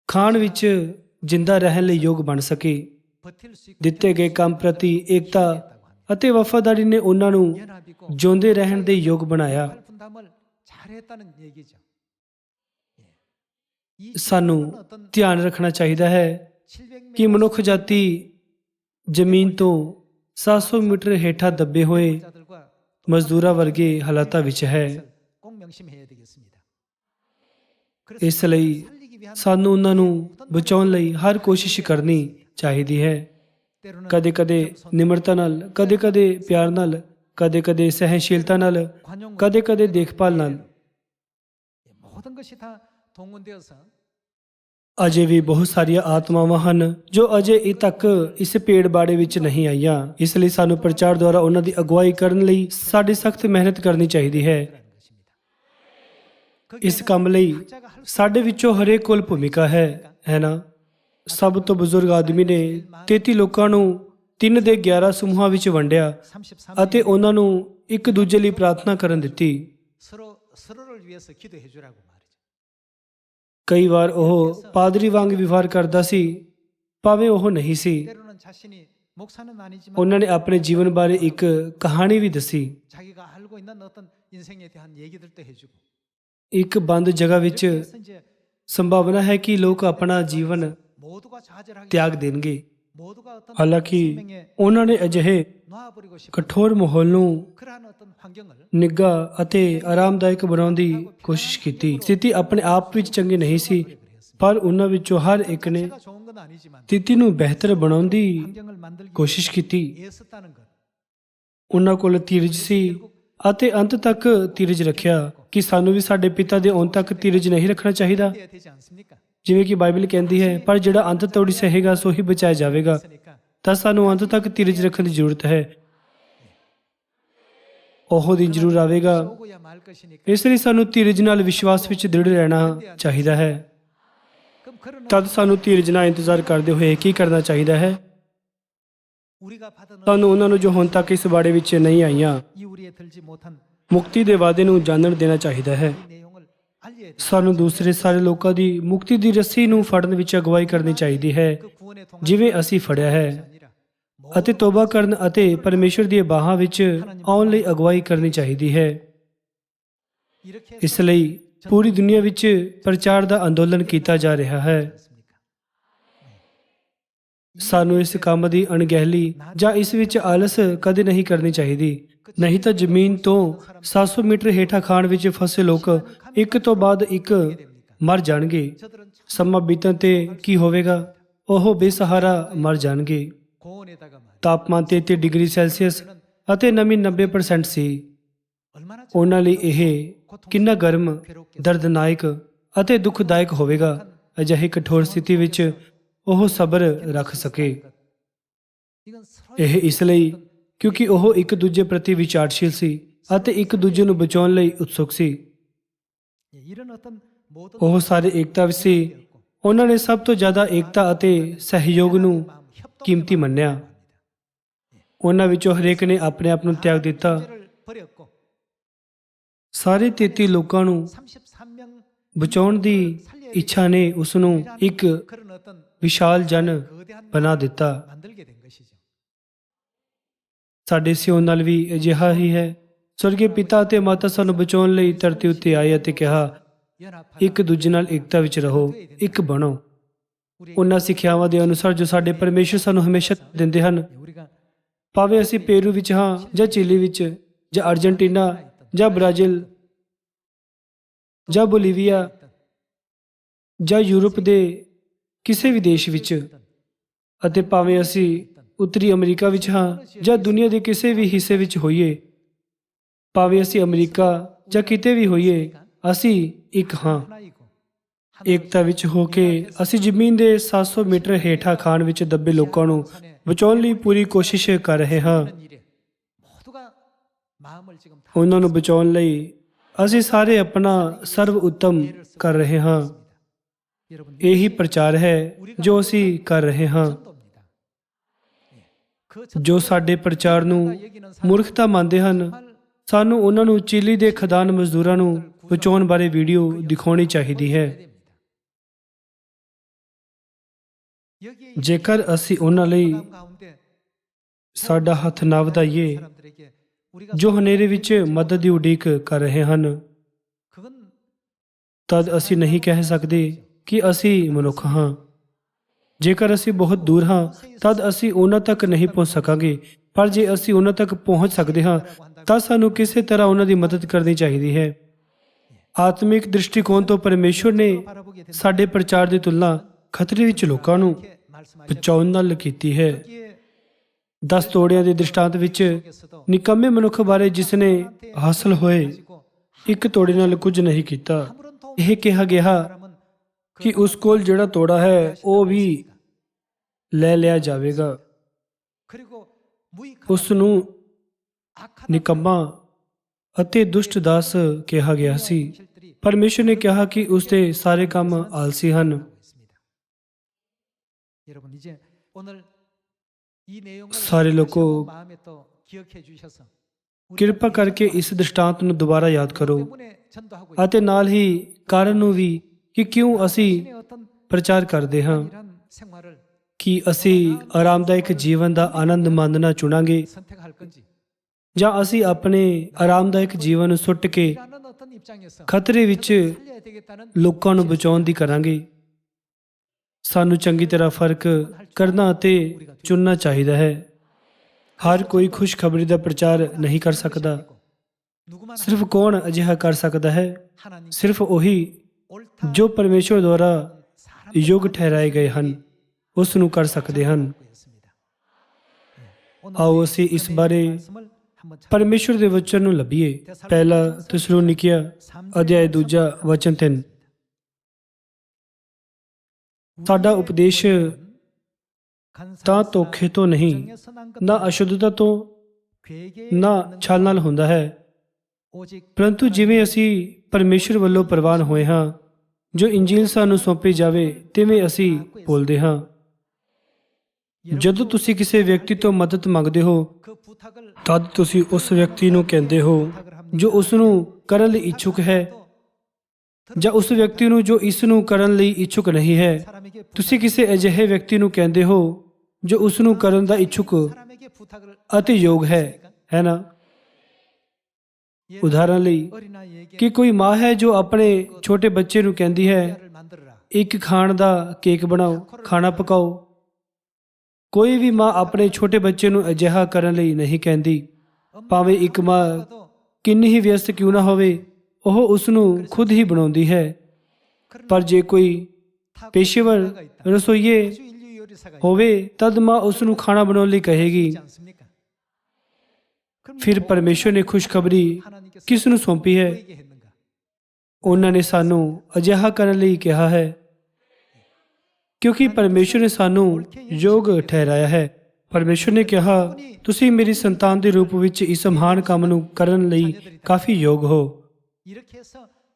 ਖਾਣ ਵਿੱਚ ਜਿੰਦਾ ਰਹਿਣ ਲਈ ਯੋਗ ਬਣ ਸਕੇ। ਦਿੱਤੇ ਗਏ ਕੰਮ ਪ੍ਰਤੀ ਏਕਤਾ ਅਤੇ ਵਫਾਦਾਰੀ ਨੇ ਉਹਨਾਂ ਨੂੰ ਜਿਉਂਦੇ ਰਹਿਣ ਦੇ ਯੋਗ ਬਣਾਇਆ। ਸਾਨੂੰ ਧਿਆਨ ਰੱਖਣਾ ਚਾਹੀਦਾ ਹੈ ਕਿ ਮਨੁੱਖ ਜਾਤੀ ਜ਼ਮੀਨ ਤੋਂ 700 ਮੀਟਰ ਹੇਠਾਂ ਦੱਬੇ ਹੋਏ ਮਜ਼ਦੂਰਾਂ ਵਰਗੇ ਹਾਲਾਤਾਂ ਵਿੱਚ ਹੈ। ਇਸ ਲਈ ਸਾਨੂੰ ਉਹਨਾਂ ਨੂੰ ਬਚਾਉਣ ਲਈ ਹਰ ਕੋਸ਼ਿਸ਼ ਕਰਨੀ ਚਾਹੀਦੀ ਹੈ। ਕਦੇ-ਕਦੇ ਨਿਮਰਤਾ ਨਾਲ, ਕਦੇ-ਕਦੇ ਪਿਆਰ ਨਾਲ, ਕਦੇ-ਕਦੇ ਸਹਿਣਸ਼ੀਲਤਾ ਨਾਲ, ਕਦੇ-ਕਦੇ ਦੇਖਭਾਲ ਨਾਲ। ਅਜੇ ਵੀ ਬਹੁਤ ਸਾਰੀਆਂ ਆਤਮਾਵਾਂ ਹਨ ਜੋ ਅਜੇ ਤੱਕ ਇਸ ਭੇਡ ਬਾੜੇ ਵਿੱਚ ਨਹੀਂ ਆਈਆਂ। ਇਸ ਲਈ ਸਾਨੂੰ ਪ੍ਰਚਾਰ ਦੁਆਰਾ ਉਹਨਾਂ ਦੀ ਅਗਵਾਈ ਕਰਨ ਲਈ ਸਾਡੀ ਸਖਤ ਮਿਹਨਤ ਕਰਨੀ ਚਾਹੀਦੀ ਹੈ। ਇਸ ਕੰਮ ਲਈ ਸਾਡੇ ਵਿੱਚੋਂ ਹਰੇਕ ਕੋਲ ਭੂਮਿਕਾ ਹੈ ਨਾ? ਸਭ ਤੋਂ ਬਜ਼ੁਰਗ ਆਦਮੀ ਨੇ 33 ਲੋਕਾਂ ਨੂੰ 3 ਦੇ 11 ਸਮੂਹਾਂ ਵਿੱਚ ਵੰਡਿਆ ਅਤੇ ਉਹਨਾਂ ਨੂੰ ਇੱਕ ਦੂਜੇ ਲਈ ਪ੍ਰਾਰਥਨਾ ਕਰਨ ਦਿੱਤੀ। ਕਈ ਵਾਰ ਉਹ ਪਾਦਰੀ ਵਾਂਗ ਵਿਵਹਾਰ ਕਰਦਾ ਸੀ, ਭਾਵੇਂ ਉਹ ਨਹੀਂ ਸੀ। ਉਹਨਾਂ ਨੇ ਆਪਣੇ ਜੀਵਨ ਬਾਰੇ ਇੱਕ ਕਹਾਣੀ ਵੀ ਦੱਸੀ। ਇੱਕ ਬੰਦ ਜਗ੍ਹਾ ਵਿੱਚ ਸੰਭਾਵਨਾ ਹੈ ਕਿ ਲੋਕ ਆਪਣਾ ਜੀਵਨ ਤਿਆਗ ਦੇਣਗੇ। ਹਾਲਾਂਕਿ ਉਹਨਾਂ ਨੇ ਅਜਿਹੇ ਕਠੋਰ ਮਾਹੌਲ ਨੂੰ ਨਿੱਘਾ ਅਤੇ ਆਰਾਮਦਾਇਕ ਬਣਾਉਣ ਦੀ ਕੋਸ਼ਿਸ਼ ਕੀਤੀ। ਸਥਿਤੀ ਆਪਣੇ ਆਪ ਵਿੱਚ ਚੰਗੀ ਨਹੀਂ ਸੀ, ਪਰ ਉਹਨਾਂ ਵਿੱਚੋਂ ਹਰ ਇੱਕ ਨੇ ਸਥਿਤੀ ਨੂੰ ਬਿਹਤਰ ਬਣਾਉਣ ਦੀ ਕੋਸ਼ਿਸ਼ ਕੀਤੀ। ਉਹਨਾਂ ਕੋਲ ਧੀਰਜ ਸੀ ਅਤੇ ਅੰਤ ਤੱਕ ਧੀਰਜ ਰੱਖਿਆ। ਕਿ ਸਾਨੂੰ ਵੀ ਸਾਡੇ ਪਿਤਾ ਦੇ ਆਉਣ ਤੱਕ ਧੀਰਜ ਨਹੀਂ ਰੱਖਣਾ ਚਾਹੀਦਾ? ਜਿਵੇਂ ਕਿ ਬਾਈਬਲ ਕਹਿੰਦੀ ਹੈ, ਪਰ ਜਿਹੜਾ ਅੰਤ ਤੋੜੀ ਸਹੇਗਾ ਸੋ ਹੀ ਬਚਾਇਆ ਜਾਵੇਗਾ। ਤਾਂ ਸਾਨੂੰ ਅੰਤ ਤੱਕ ਧੀਰਜ ਰੱਖਣ ਦੀ ਜ਼ਰੂਰਤ ਹੈ। ਉਹ ਦਿਨ ਜ਼ਰੂਰ ਆਵੇਗਾ। ਇਸ ਲਈ ਸਾਨੂੰ ਧੀਰਜ ਨਾਲ ਵਿਸ਼ਵਾਸ ਵਿੱਚ ਦ੍ਰਿੜ ਰਹਿਣਾ ਚਾਹੀਦਾ ਹੈ। ਤਦ ਸਾਨੂੰ ਧੀਰਜ ਨਾਲ ਇੰਤਜ਼ਾਰ ਕਰਦੇ ਹੋਏ ਕੀ ਕਰਨਾ ਚਾਹੀਦਾ ਹੈ? ਸਾਨੂੰ ਉਹਨਾਂ ਨੂੰ ਜੋ ਹੁਣ ਤੱਕ ਇਸ ਬਾੜੇ ਵਿੱਚ ਨਹੀਂ ਆਈਆਂ ਮੁਕਤੀ ਦੇ ਵਾਅਦੇ ਨੂੰ ਜਾਣਨ ਦੇਣਾ ਚਾਹੀਦਾ ਹੈ। ਸਾਨੂੰ ਦੂਸਰੇ ਸਾਰੇ ਲੋਕਾਂ ਦੀ ਮੁਕਤੀ ਦੀ ਰੱਸੀ ਨੂੰ ਫੜਨ ਵਿੱਚ ਅਗਵਾਈ ਕਰਨੀ ਚਾਹੀਦੀ ਹੈ, ਜਿਵੇਂ ਅਸੀਂ ਫੜਿਆ ਹੈ, ਅਤੇ ਤੋਬਾ ਕਰਨ ਅਤੇ ਪਰਮੇਸ਼ਰ ਦੀਆਂ ਬਾਹਾਂ ਵਿੱਚ ਆਉਣ ਲਈ ਅਗਵਾਈ ਕਰਨੀ ਚਾਹੀਦੀ ਹੈ। ਇਸ ਲਈ ਪੂਰੀ ਦੁਨੀਆ ਵਿੱਚ ਪ੍ਰਚਾਰ ਦਾ ਅੰਦੋਲਨ ਕੀਤਾ ਜਾ ਰਿਹਾ ਹੈ। ਸਾਨੂੰ ਇਸ ਕੰਮ ਦੀ ਅਣਗਹਿਲੀ ਜਾਂ ਇਸ ਵਿੱਚ ਆਲਸ ਕਦੇ ਨਹੀਂ ਕਰਨੀ ਚਾਹੀਦੀ। ਨਹੀਂ ਤਾਂ ਜ਼ਮੀਨ ਤੋਂ 700 ਮੀਟਰ ਹੇਠਾਂ ਖਾਣ ਵਿੱਚ ਫਸੇ ਲੋਕ ਇੱਕ ਤੋਂ ਬਾਅਦ ਇੱਕ ਮਰ ਜਾਣਗੇ। ਸਮਾਂ ਬੀਤਣ ਤੇ ਕੀ ਹੋਵੇਗਾ? ਉਹ ਬੇਸਹਾਰਾ ਮਰ ਜਾਣਗੇ। ਤਾਪਮਾਨ 33 ਡਿਗਰੀ ਸੈਲਸੀਅਸ ਅਤੇ ਨਮੀ 90% ਸੀ। ਉਹਨਾਂ ਲਈ ਇਹ ਕਿੰਨਾ ਗਰਮ, ਦਰਦਨਾਇਕ ਅਤੇ ਦੁਖਦਾਇਕ ਹੋਵੇਗਾ। ਅਜਿਹੀ ਕਠੋਰ ਸਥਿਤੀ ਵਿੱਚ ਉਹ ਸਬਰ ਰੱਖ ਸਕੇ। ਇਹ ਇਸ ਲਈ ਕਿਉਂਕਿ ਉਹ ਇੱਕ ਦੂਜੇ ਪ੍ਰਤੀ ਵਿਚਾਰਸ਼ੀਲ ਸੀ ਅਤੇ ਇੱਕ ਦੂਜੇ ਨੂੰ ਬਚਾਉਣ ਲਈ ਉਤਸੁਕ ਸੀ। ਉਹ ਸਾਰੇ ਏਕਤਾ ਵਿੱਚ ਸੀ। ਉਹਨਾਂ ਨੇ ਸਭ ਤੋਂ ਜ਼ਿਆਦਾ ਏਕਤਾ ਅਤੇ ਸਹਿਯੋਗ ਨੂੰ ਕੀਮਤੀ ਮੰਨਿਆ। ਉਹਨਾਂ ਵਿੱਚੋਂ ਹਰੇਕ ਨੇ ਆਪਣੇ ਆਪ ਨੂੰ ਤਿਆਗ ਦਿੱਤਾ। ਸਾਰੇ 33 ਲੋਕਾਂ ਨੂੰ ਬਚਾਉਣ ਦੀ ਇੱਛਾ ਨੇ ਉਸ ਨੂੰ ਇੱਕ ਵਿਸ਼ਾਲ ਜਨ ਬਣਾ ਦਿੱਤਾ। ਸਾਡੇ ਸਿਉਣ ਨਾਲ ਵੀ ਅਜਿਹਾ ਹੀ ਹੈ। ਸਵਰਗੀ ਪਿਤਾ ਅਤੇ ਮਾਤਾ ਸਾਨੂੰ ਬਚਾਉਣ ਲਈ ਧਰਤੀ ਉੱਤੇ ਆਏ ਅਤੇ ਕਿਹਾ, ਇੱਕ ਦੂਜੇ ਨਾਲ ਏਕਤਾ ਵਿੱਚ ਰਹੋ, ਇੱਕ ਬਣੋ। ਉਹਨਾਂ ਸਿੱਖਿਆਵਾਂ ਦੇ ਅਨੁਸਾਰ ਜੋ ਸਾਡੇ ਪਰਮੇਸ਼ਰ ਸਾਨੂੰ ਹਮੇਸ਼ਾ ਦਿੰਦੇ ਹਨ, ਭਾਵੇਂ ਅਸੀਂ ਪੇਰੂ ਵਿੱਚ ਹਾਂ ਜਾਂ ਚਿਲੀ ਵਿੱਚ ਜਾਂ ਅਰਜਨਟੀਨਾ ਜਾਂ ਬ੍ਰਾਜ਼ੀਲ ਜਾਂ ਬੋਲੀਵੀਆ ਜਾਂ ਯੂਰਪ ਦੇ ਕਿਸੇ ਵੀ ਦੇਸ਼ ਵਿੱਚ, ਅਤੇ ਭਾਵੇਂ ਅਸੀਂ ਉੱਤਰੀ ਅਮਰੀਕਾ ਵਿੱਚ ਹਾਂ ਜਾਂ ਦੁਨੀਆ ਦੇ ਕਿਸੇ ਵੀ ਹਿੱਸੇ ਵਿੱਚ ਹੋਈਏ, ਭਾਵੇਂ ਅਸੀਂ ਅਮਰੀਕਾ ਜਾਂ ਕਿਤੇ ਵੀ ਹੋਈਏ, ਅਸੀਂ ਇੱਕ ਹਾਂ। ਏਕਤਾ ਵਿੱਚ ਹੋ ਕੇ ਅਸੀਂ ਜ਼ਮੀਨ ਦੇ 700 ਮੀਟਰ ਹੇਠਾਂ ਖਾਣ ਵਿੱਚ ਦੱਬੇ ਲੋਕਾਂ ਨੂੰ ਬਚਾਉਣ ਲਈ ਪੂਰੀ ਕੋਸ਼ਿਸ਼ ਕਰ ਰਹੇ ਹਾਂ। ਉਹਨਾਂ ਨੂੰ ਬਚਾਉਣ ਲਈ ਅਸੀਂ ਸਾਰੇ ਆਪਣਾ ਸਰਵ ਉੱਤਮ ਕਰ ਰਹੇ ਹਾਂ। ਇਹੀ ਪ੍ਰਚਾਰ ਹੈ ਜੋ ਅਸੀਂ ਕਰ ਰਹੇ ਹਾਂ। ਜੋ ਸਾਡੇ ਪ੍ਰਚਾਰ ਨੂੰ ਮੂਰਖਤਾ ਮੰਨਦੇ ਹਨ, ਸਾਨੂੰ ਉਹਨਾਂ ਨੂੰ ਚਿਲੀ ਦੇ ਖਦਾਨ ਮਜ਼ਦੂਰਾਂ ਨੂੰ ਬਚਾਉਣ ਬਾਰੇ ਵੀਡੀਓ ਦਿਖਾਉਣੀ ਚਾਹੀਦੀ ਹੈ। ਜੇਕਰ ਅਸੀਂ ਉਹਨਾਂ ਲਈ ਸਾਡਾ ਹੱਥ ਨਾ ਵਧਾਈਏ ਜੋ ਹਨੇਰੇ ਵਿੱਚ ਮਦਦ ਦੀ ਉਡੀਕ ਕਰ ਰਹੇ ਹਨ, ਤਦ ਅਸੀਂ ਨਹੀਂ ਕਹਿ ਸਕਦੇ ਕਿ ਅਸੀਂ ਮਨੁੱਖ ਹਾਂ। ਜੇਕਰ ਅਸੀਂ ਬਹੁਤ ਦੂਰ ਹਾਂ ਤਦ ਅਸੀਂ ਉਹਨਾਂ ਤੱਕ ਨਹੀਂ ਪਹੁੰਚ ਸਕਾਂਗੇ, ਪਰ ਜੇ ਅਸੀਂ ਉਹਨਾਂ ਤੱਕ ਪਹੁੰਚ ਸਕਦੇ ਹਾਂ ਤਾਂ ਸਾਨੂੰ ਕਿਸੇ ਤਰ੍ਹਾਂ ਉਹਨਾਂ ਦੀ ਮਦਦ ਕਰਨੀ ਚਾਹੀਦੀ ਹੈ। ਆਤਮਿਕ ਦ੍ਰਿਸ਼ਟੀਕੋਣ ਤੋਂ ਪਰਮੇਸ਼ਵਰ ਨੇ ਸਾਡੇ ਪ੍ਰਚਾਰ ਦੀ ਤੁਲਨਾ ਖਤਰੇ ਵਿੱਚ ਲੋਕਾਂ ਨੂੰ ਬਚਾਉਣ ਨਾਲ ਕੀਤੀ ਹੈ। 10 ਤੋੜਿਆਂ ਦੇ ਦ੍ਰਿਸ਼ਟਾਂਤ ਵਿੱਚ ਨਿਕੰਮੇ ਮਨੁੱਖ ਬਾਰੇ ਜਿਸ ਨੇ ਹਾਸਲ ਹੋਏ ਇੱਕ ਤੋੜੇ ਨਾਲ ਕੁਝ ਨਹੀਂ ਕੀਤਾ। ਇਹ ਕਿਹਾ ਗਿਆ ਕਿ ਉਸ ਕੋਲ ਜਿਹੜਾ ਤੋੜਾ ਹੈ ਉਹ ਵੀ ਲੈ ਲਿਆ ਜਾਵੇਗਾ। ਉਸ ਨੂੰ ਨਿਕੰਮਾ ਅਤੇ ਦੁਸ਼ਟ ਦਾਸ ਕਿਹਾ ਗਿਆ ਸੀ। ਪਰਮੇਸ਼ਰ ਨੇ ਕਿਹਾ ਕਿ ਉਸ ਦੇ ਸਾਰੇ ਕੰਮ ਆਲਸੀ ਹਨ। ਸਾਰੇ ਲੋਕੋ ਕਿਰਪਾ ਕਰਕੇ ਇਸ ਦ੍ਰਿਸ਼ਟਾਂਤ ਨੂੰ ਦੁਬਾਰਾ ਯਾਦ ਕਰੋ ਅਤੇ ਨਾਲ ਹੀ ਕਾਰਨ ਨੂੰ ਵੀ ਕਿ ਕਿਉਂ ਅਸੀਂ ਪ੍ਰਚਾਰ ਕਰਦੇ ਹਾਂ। ਕਿ ਅਸੀਂ ਆਰਾਮਦਾਇਕ ਜੀਵਨ ਦਾ ਆਨੰਦ ਮਾਣਨਾ ਚੁਣਾਂਗੇ ਜਾਂ ਅਸੀਂ ਆਪਣੇ ਆਰਾਮਦਾਇਕ ਜੀਵਨ ਨੂੰ ਸੁੱਟ ਕੇ ਖਤਰੇ ਵਿੱਚ ਲੋਕਾਂ ਨੂੰ ਬਚਾਉਣ ਦੀ ਕਰਾਂਗੇ। ਸਾਨੂੰ ਚੰਗੀ ਤਰ੍ਹਾਂ ਫਰਕ ਕਰਨਾ ਅਤੇ ਚੁਣਨਾ ਚਾਹੀਦਾ ਹੈ। ਹਰ ਕੋਈ ਖੁਸ਼ਖਬਰੀ ਦਾ ਪ੍ਰਚਾਰ ਨਹੀਂ ਕਰ ਸਕਦਾ। ਸਿਰਫ ਕੌਣ ਅਜਿਹਾ ਕਰ ਸਕਦਾ ਹੈ? ਸਿਰਫ ਉਹੀ ਜੋ ਪਰਮੇਸ਼ਵਰ ਦੁਆਰਾ ਯੋਗ ਠਹਿਰਾਏ ਗਏ ਹਨ, ਉਸ ਨੂੰ ਕਰ ਸਕਦੇ ਹਨ। ਆਓ ਅਸੀਂ ਇਸ ਬਾਰੇ ਪਰਮੇਸ਼ਵਰ ਦੇ ਵਚਨ ਨੂੰ ਲੱਭੀਏ। ਪਹਿਲਾ ਥੈਸਲੋਨੀਕੀਆਂ ਅਧਿਆਇ 2 ਵਚਨ 3। ਸਾਡਾ ਉਪਦੇਸ਼ ਤਾਂ ਧੋਖੇ ਤੋਂ ਨਹੀਂ, ਨਾ ਅਸ਼ੁੱਧਤਾ ਤੋਂ, ਨਾ ਛਲ ਨਾਲ ਹੁੰਦਾ ਹੈ, ਪਰੰਤੂ ਜਿਵੇਂ ਅਸੀਂ ਪਰਮੇਸ਼ਰ ਵੱਲੋਂ ਪ੍ਰਵਾਨ ਹੋਏ ਹਾਂ, ਜੋ ਇੰਜੀਲ ਸਾਨੂੰ ਸੌਂਪੀ ਜਾਵੇ ਤਿਵੇਂ ਅਸੀਂ ਬੋਲਦੇ ਹਾਂ। ਜਦੋਂ ਤੁਸੀਂ ਕਿਸੇ ਵਿਅਕਤੀ ਤੋਂ ਮਦਦ ਮੰਗਦੇ ਹੋ ਤਦ ਤੁਸੀਂ ਉਸ ਵਿਅਕਤੀ ਨੂੰ ਕਹਿੰਦੇ ਹੋ ਜੋ ਉਸ ਨੂੰ ਕਰਨ ਲਈ ਇੱਛੁਕ ਹੈ, ਜਾਂ ਉਸ ਵਿਅਕਤੀ ਨੂੰ ਜੋ ਇਸ ਨੂੰ ਕਰਨ ਲਈ ਇੱਛੁਕ ਨਹੀਂ ਹੈ। ਤੁਸੀਂ ਕਿਸੇ ਅਜਿਹੇ ਵਿਅਕਤੀ ਨੂੰ ਕਹਿੰਦੇ ਹੋ ਜੋ ਉਸ ਨੂੰ ਕਰਨ ਦਾ ਇੱਛੁਕ ਅਤੇ ਯੋਗ ਹੈ ਨਾ? ਉਦਾਹਰਨ ਲਈ, ਕਿ ਕੋਈ ਮਾਂ ਹੈ ਜੋ ਆਪਣੇ ਛੋਟੇ ਬੱਚੇ ਨੂੰ ਕਹਿੰਦੀ ਹੈ, ਇੱਕ ਖਾਣ ਦਾ ਕੇਕ ਬਣਾਓ, ਖਾਣਾ ਪਕਾਓ। ਕੋਈ ਵੀ ਮਾਂ ਆਪਣੇ ਛੋਟੇ ਬੱਚੇ ਨੂੰ ਅਜਿਹਾ ਕਰਨ ਲਈ ਨਹੀਂ ਕਹਿੰਦੀ। ਭਾਵੇਂ ਇੱਕ ਮਾਂ ਕਿੰਨੀ ਹੀ ਵਿਅਸਤ ਕਿਉਂ ਨਾ ਹੋਵੇ, ਉਹ ਉਸ ਨੂੰ ਖੁਦ ਹੀ ਬਣਾਉਂਦੀ ਹੈ। ਪਰ ਜੇ ਕੋਈ ਪੇਸ਼ੇਵਰ ਰਸੋਈਏ ਹੋਵੇ ਤਦ ਮਾਂ ਉਸ ਨੂੰ ਖਾਣਾ ਬਣਾਉਣ ਲਈ ਕਹੇਗੀ। ਫਿਰ ਪਰਮੇਸ਼ਵਰ ਨੇ ਖੁਸ਼ਖਬਰੀ ਕਿਸ ਨੂੰ ਸੌਂਪੀ ਹੈ? ਉਹਨਾਂ ਨੇ ਸਾਨੂੰ ਅਜਿਹਾ ਕਰਨ ਲਈ ਕਿਹਾ ਹੈ, ਕਿਉਂਕਿ ਪਰਮੇਸ਼ਵਰ ਨੇ ਸਾਨੂੰ ਯੋਗ ਠਹਿਰਾਇਆ ਹੈ। ਪਰਮੇਸ਼ਵਰ ਨੇ ਕਿਹਾ, ਤੁਸੀਂ ਮੇਰੀ ਸੰਤਾਨ ਦੇ ਰੂਪ ਵਿੱਚ ਇਸ ਮਹਾਨ ਕੰਮ ਨੂੰ ਕਰਨ ਲਈ ਕਾਫੀ ਯੋਗ ਹੋ।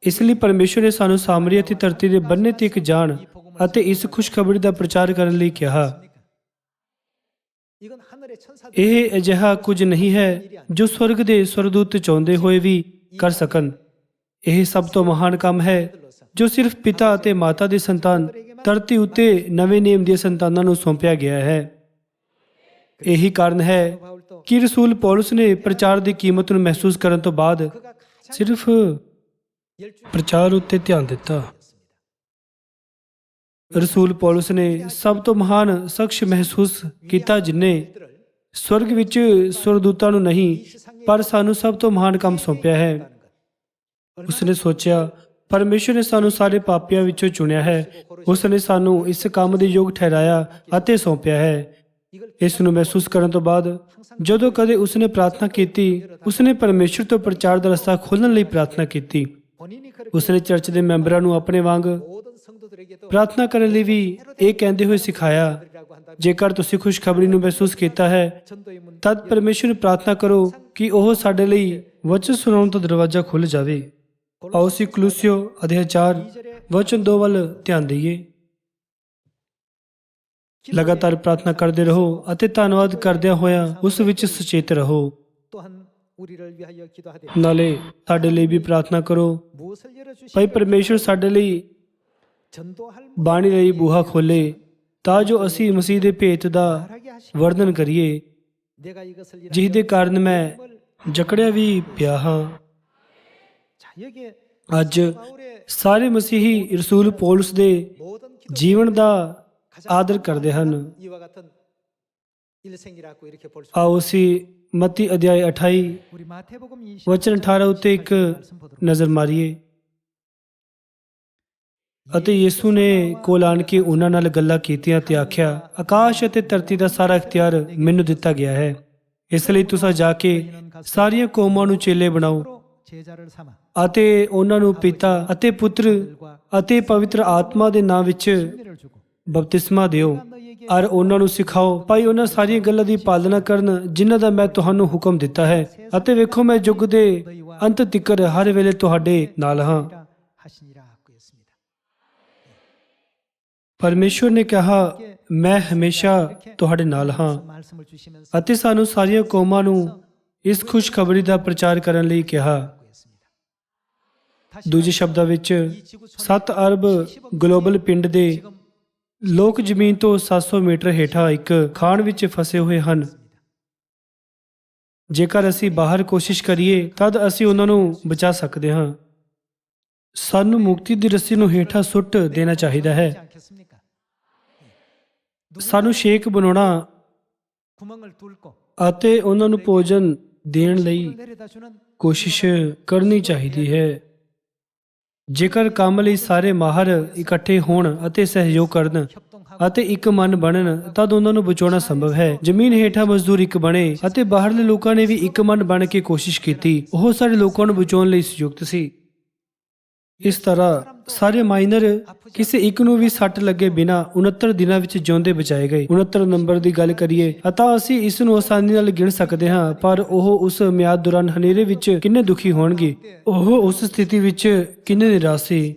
ਇਸ ਲਈ ਪਰਮੇਸ਼ਵਰ ਨੇ ਸਾਨੂੰ ਸਾਮਰੀ ਅਤੇ ਧਰਤੀ ਦੇ ਬੰਨੇ ਤੱਕ ਜਾਣ ਅਤੇ ਇਸ ਖੁਸ਼ਖਬਰੀ ਦਾ ਪ੍ਰਚਾਰ ਕਰਨ ਲਈ ਕਿਹਾ। ਇਹ ਅਜਿਹਾ ਕੁਝ ਨਹੀਂ ਹੈ ਜੋ ਸਵਰਗ ਦੇ ਸਵਰਦੂਤ ਚਾਹੁੰਦੇ ਹੋਏ ਵੀ ਕਰ ਸਕਣ। ਇਹ ਸਭ ਤੋਂ ਮਹਾਨ ਕੰਮ ਹੈ ਜੋ ਸਿਰਫ ਪਿਤਾ ਅਤੇ ਮਾਤਾ ਦੀ ਸੰਤਾਨ ਧਰਤੀ ਉੱਤੇ ਨਵੇਂ ਨੇਮ ਦੀਆਂ ਸੰਤਾਨਾਂ ਨੂੰ ਸੌਂਪਿਆ ਗਿਆ ਹੈ। ਇਹੀ ਕਾਰਨ ਹੈ ਕਿ ਰਸੂਲ ਪੌਲਸ ਨੇ ਪ੍ਰਚਾਰ ਦੀ ਕੀਮਤ ਨੂੰ ਮਹਿਸੂਸ ਕਰਨ ਤੋਂ ਬਾਅਦ ਸਿਰਫ ਪ੍ਰਚਾਰ ਉੱਤੇ ਧਿਆਨ ਦਿੱਤਾ। ਰਸੂਲ ਪੌਲਸ ਨੇ ਸਭ ਤੋਂ ਮਹਾਨ ਸ਼ਖਸ ਮਹਿਸੂਸ ਕੀਤਾ ਜਿਨੇ ਸਵਰਗ ਵਿੱਚ ਸਵਰਦੂਤਾਂ ਨੂੰ ਨਹੀਂ ਪਰ ਸਾਨੂੰ ਸਭ ਤੋਂ ਮਹਾਨ ਕੰਮ ਸੌਂਪਿਆ ਹੈ। ਉਸਨੇ ਸੋਚਿਆ, ਪਰਮੇਸ਼ਰ ਨੇ ਸਾਨੂੰ ਸਾਰੇ ਪਾਪੀਆਂ ਵਿੱਚੋਂ ਚੁਣਿਆ ਹੈ। ਉਸ ਨੇ ਸਾਨੂੰ ਇਸ ਕੰਮ ਦੇ ਯੋਗ ਠਹਿਰਾਇਆ ਅਤੇ ਸੌਂਪਿਆ ਹੈ। ਇਸ ਨੂੰ ਮਹਿਸੂਸ ਕਰਨ ਤੋਂ ਬਾਅਦ ਜਦੋਂ ਕਦੇ ਉਸਨੇ ਪ੍ਰਾਰਥਨਾ ਕੀਤੀ, ਉਸਨੇ ਪਰਮੇਸ਼ਰ ਤੋਂ ਪ੍ਰਚਾਰ ਦਾ ਰਸਤਾ ਖੋਲ੍ਹਣ ਲਈ ਪ੍ਰਾਰਥਨਾ ਕੀਤੀ। ਉਸਨੇ ਚਰਚ ਦੇ ਮੈਂਬਰਾਂ ਨੂੰ ਆਪਣੇ ਵਾਂਗ ਪ੍ਰਾਰਥਨਾ ਕਰਨ ਲਈ ਵੀ ਇਹ ਕਹਿੰਦੇ ਹੋਏ ਸਿਖਾਇਆ, ਜੇਕਰ ਤੁਸੀਂ ਖੁਸ਼ਖਬਰੀ ਨੂੰ ਮਹਿਸੂਸ ਕੀਤਾ ਹੈ ਤਦ ਪਰਮੇਸ਼ਰ ਨੂੰ ਪ੍ਰਾਰਥਨਾ ਕਰੋ ਕਿ ਉਹ ਸਾਡੇ ਲਈ ਵਚਨ ਸੁਣਾਉਣ ਦਾ ਦਰਵਾਜ਼ਾ ਖੁੱਲ੍ਹ ਜਾਵੇ। ਆਓ ਅਸੀਂ ਕੁਲੋਸੀਓ ਅਧਿਆਇ 4 ਵਚਨ 2 ਵੱਲ ਧਿਆਨ ਦਈਏ। ਲਗਾਤਾਰ ਪ੍ਰਾਰਥਨਾ ਕਰਦੇ ਰਹੋ ਅਤੇ ਧੰਨਵਾਦ ਕਰਦਿਆਂ ਹੋਇਆਂ ਉਸ ਵਿੱਚ ਸੁਚੇਤ ਰਹੋ। ਨਾਲੇ ਸਾਡੇ ਲਈ ਵੀ ਪ੍ਰਾਰਥਨਾ ਕਰੋ, ਭਾਈ ਪਰਮੇਸ਼ਰ ਸਾਡੇ ਲਈ ਬਾਣੀ ਲਈ ਬੂਹਾ ਖੋਲੇ ਤਾਂ ਜੋ ਅਸੀਂ ਮਸੀਹ ਦੇ ਭੇਤ ਦਾ ਵਰਣਨ ਕਰੀਏ, ਜਿਸ ਦੇ ਕਾਰਨ ਮੈਂ ਜਕੜਿਆ ਵੀ ਪਿਆ ਹਾਂ। ਅੱਜ ਸਾਰੇ ਮਸੀਹੀ ਰਸੂਲ ਪੌਲਸ ਦੇ ਜੀਵਨ ਦਾ ਆਦਰ ਕਰਦੇ ਹਨ। ਆਓ ਅਸੀਂ ਮਤੀ ਅਧਿਆਇ 28 ਵਚਨ 18 ਉੱਤੇ ਇੱਕ ਨਜ਼ਰ ਮਾਰੀਏ। ਅਤੇ ਯਿਸੂ ਨੇ ਕੋਲ ਆਣ ਕੇ ਉਹਨਾਂ ਨਾਲ ਗੱਲਾਂ ਕੀਤੀਆਂ ਤੇ ਆਖਿਆ, ਆਕਾਸ਼ ਅਤੇ ਧਰਤੀ ਦਾ ਸਾਰਾ ਇਖਤਿਆਰ ਮੈਨੂੰ ਦਿੱਤਾ ਗਿਆ ਹੈ। ਇਸ ਲਈ ਤੁਸੀਂ ਜਾ ਕੇ ਸਾਰੀਆਂ ਕੌਮਾਂ ਨੂੰ ਚੇਲੇ ਬਣਾਓ ਅਤੇ ਉਹਨਾਂ ਨੂੰ ਪਿਤਾ ਅਤੇ ਪੁੱਤਰ ਅਤੇ ਪਵਿੱਤਰ ਆਤਮਾ ਦੇ ਨਾਮ ਵਿੱਚ ਬਪਤਿਸਮਾ ਦਿਓ ਔਰ ਉਹਨਾਂ ਨੂੰ ਸਿਖਾਓ ਭਾਈ ਉਹਨਾਂ ਸਾਰੀਆਂ ਗੱਲਾਂ ਦੀ ਪਾਲਣਾ ਕਰਨ ਜਿਨ੍ਹਾਂ ਦਾ ਮੈਂ ਤੁਹਾਨੂੰ ਹੁਕਮ ਦਿੱਤਾ ਹੈ। ਅਤੇ ਵੇਖੋ ਮੈਂ ਯੁੱਗ ਦੇ ਅੰਤ ਤੀਕਰ ਹਰ ਵੇਲੇ ਤੁਹਾਡੇ ਨਾਲ ਹਾਂ। ਪਰਮੇਸ਼ਵਰ ਨੇ ਕਿਹਾ, ਮੈਂ ਹਮੇਸ਼ਾ ਤੁਹਾਡੇ ਨਾਲ ਹਾਂ ਅਤੇ ਸਾਨੂੰ ਸਾਰੀਆਂ ਕੌਮਾਂ ਨੂੰ ਇਸ ਖੁਸ਼ਖਬਰੀ ਦਾ ਪ੍ਰਚਾਰ ਕਰਨ ਲਈ ਕਿਹਾ। ਦੂਜੇ ਸ਼ਬਦਾਂ ਵਿੱਚ 7 ਅਰਬ ਗਲੋਬਲ ਪਿੰਡ ਦੇ ਲੋਕ ਜ਼ਮੀਨ ਤੋਂ 700 ਮੀਟਰ ਹੇਠਾਂ ਇੱਕ ਖਾਣ ਵਿੱਚ ਫਸੇ ਹੋਏ ਹਨ। ਜੇਕਰ ਅਸੀਂ ਬਾਹਰ ਕੋਸ਼ਿਸ਼ ਕਰੀਏ ਤਦ ਅਸੀਂ ਉਹਨਾਂ ਨੂੰ ਬਚਾ ਸਕਦੇ ਹਾਂ। ਸਾਨੂੰ ਮੁਕਤੀ ਦੀ ਰੱਸੀ ਨੂੰ ਹੇਠਾਂ ਸੁੱਟ ਦੇਣਾ ਚਾਹੀਦਾ ਹੈ। ਸਾਨੂੰ ਸ਼ੇਕ ਬਣਾਉਣਾ ਅਤੇ ਉਹਨਾਂ ਨੂੰ ਭੋਜਨ ਦੇਣ ਲਈ ਕੋਸ਼ਿਸ਼ ਕਰਨੀ ਚਾਹੀਦੀ ਹੈ। ਜੇਕਰ ਕੰਮ ਲਈ ਸਾਰੇ ਮਾਹਰ ਇਕੱਠੇ ਹੋਣ ਅਤੇ ਸਹਿਯੋਗ ਕਰਨ ਅਤੇ ਇੱਕ ਮਨ ਬਣਨ ਤਦ ਉਹਨਾਂ ਨੂੰ ਬਚਾਉਣਾ ਸੰਭਵ ਹੈ। ਜ਼ਮੀਨ ਹੇਠਾਂ ਮਜ਼ਦੂਰ ਇੱਕ ਬਣੇ ਅਤੇ ਬਾਹਰਲੇ ਲੋਕਾਂ ਨੇ ਵੀ ਇੱਕ ਮਨ ਬਣ ਕੇ ਕੋਸ਼ਿਸ਼ ਕੀਤੀ। ਉਹ ਸਾਰੇ ਲੋਕਾਂ ਨੂੰ ਬਚਾਉਣ ਲਈ ਸੰਯੁਕਤ ਸੀ। ਇਸ ਤਰ੍ਹਾਂ ਸਾਰੇ ਮਾਈਨਰ ਕਿਸੇ ਇੱਕ ਨੂੰ ਵੀ ਸੱਟ ਲੱਗੇ ਬਿਨਾਂ 69 ਦਿਨਾਂ ਵਿੱਚ ਜਿਉਂਦੇ ਬਚਾਏ ਗਏ। 69 ਨੰਬਰ ਦੀ ਗੱਲ ਕਰੀਏ ਤਾਂ ਅਸੀਂ ਇਸ ਨੂੰ ਆਸਾਨੀ ਨਾਲ ਗਿਣ ਸਕਦੇ ਹਾਂ, ਪਰ ਉਹ ਉਸ ਮਿਆਦ ਦੌਰਾਨ ਹਨੇਰੇ ਵਿੱਚ ਕਿੰਨੇ ਦੁਖੀ ਹੋਣਗੇ। ਉਹ ਉਸ ਸਥਿਤੀ ਵਿੱਚ ਕਿੰਨੇ ਨਿਰਾਸ਼ ਸੀ,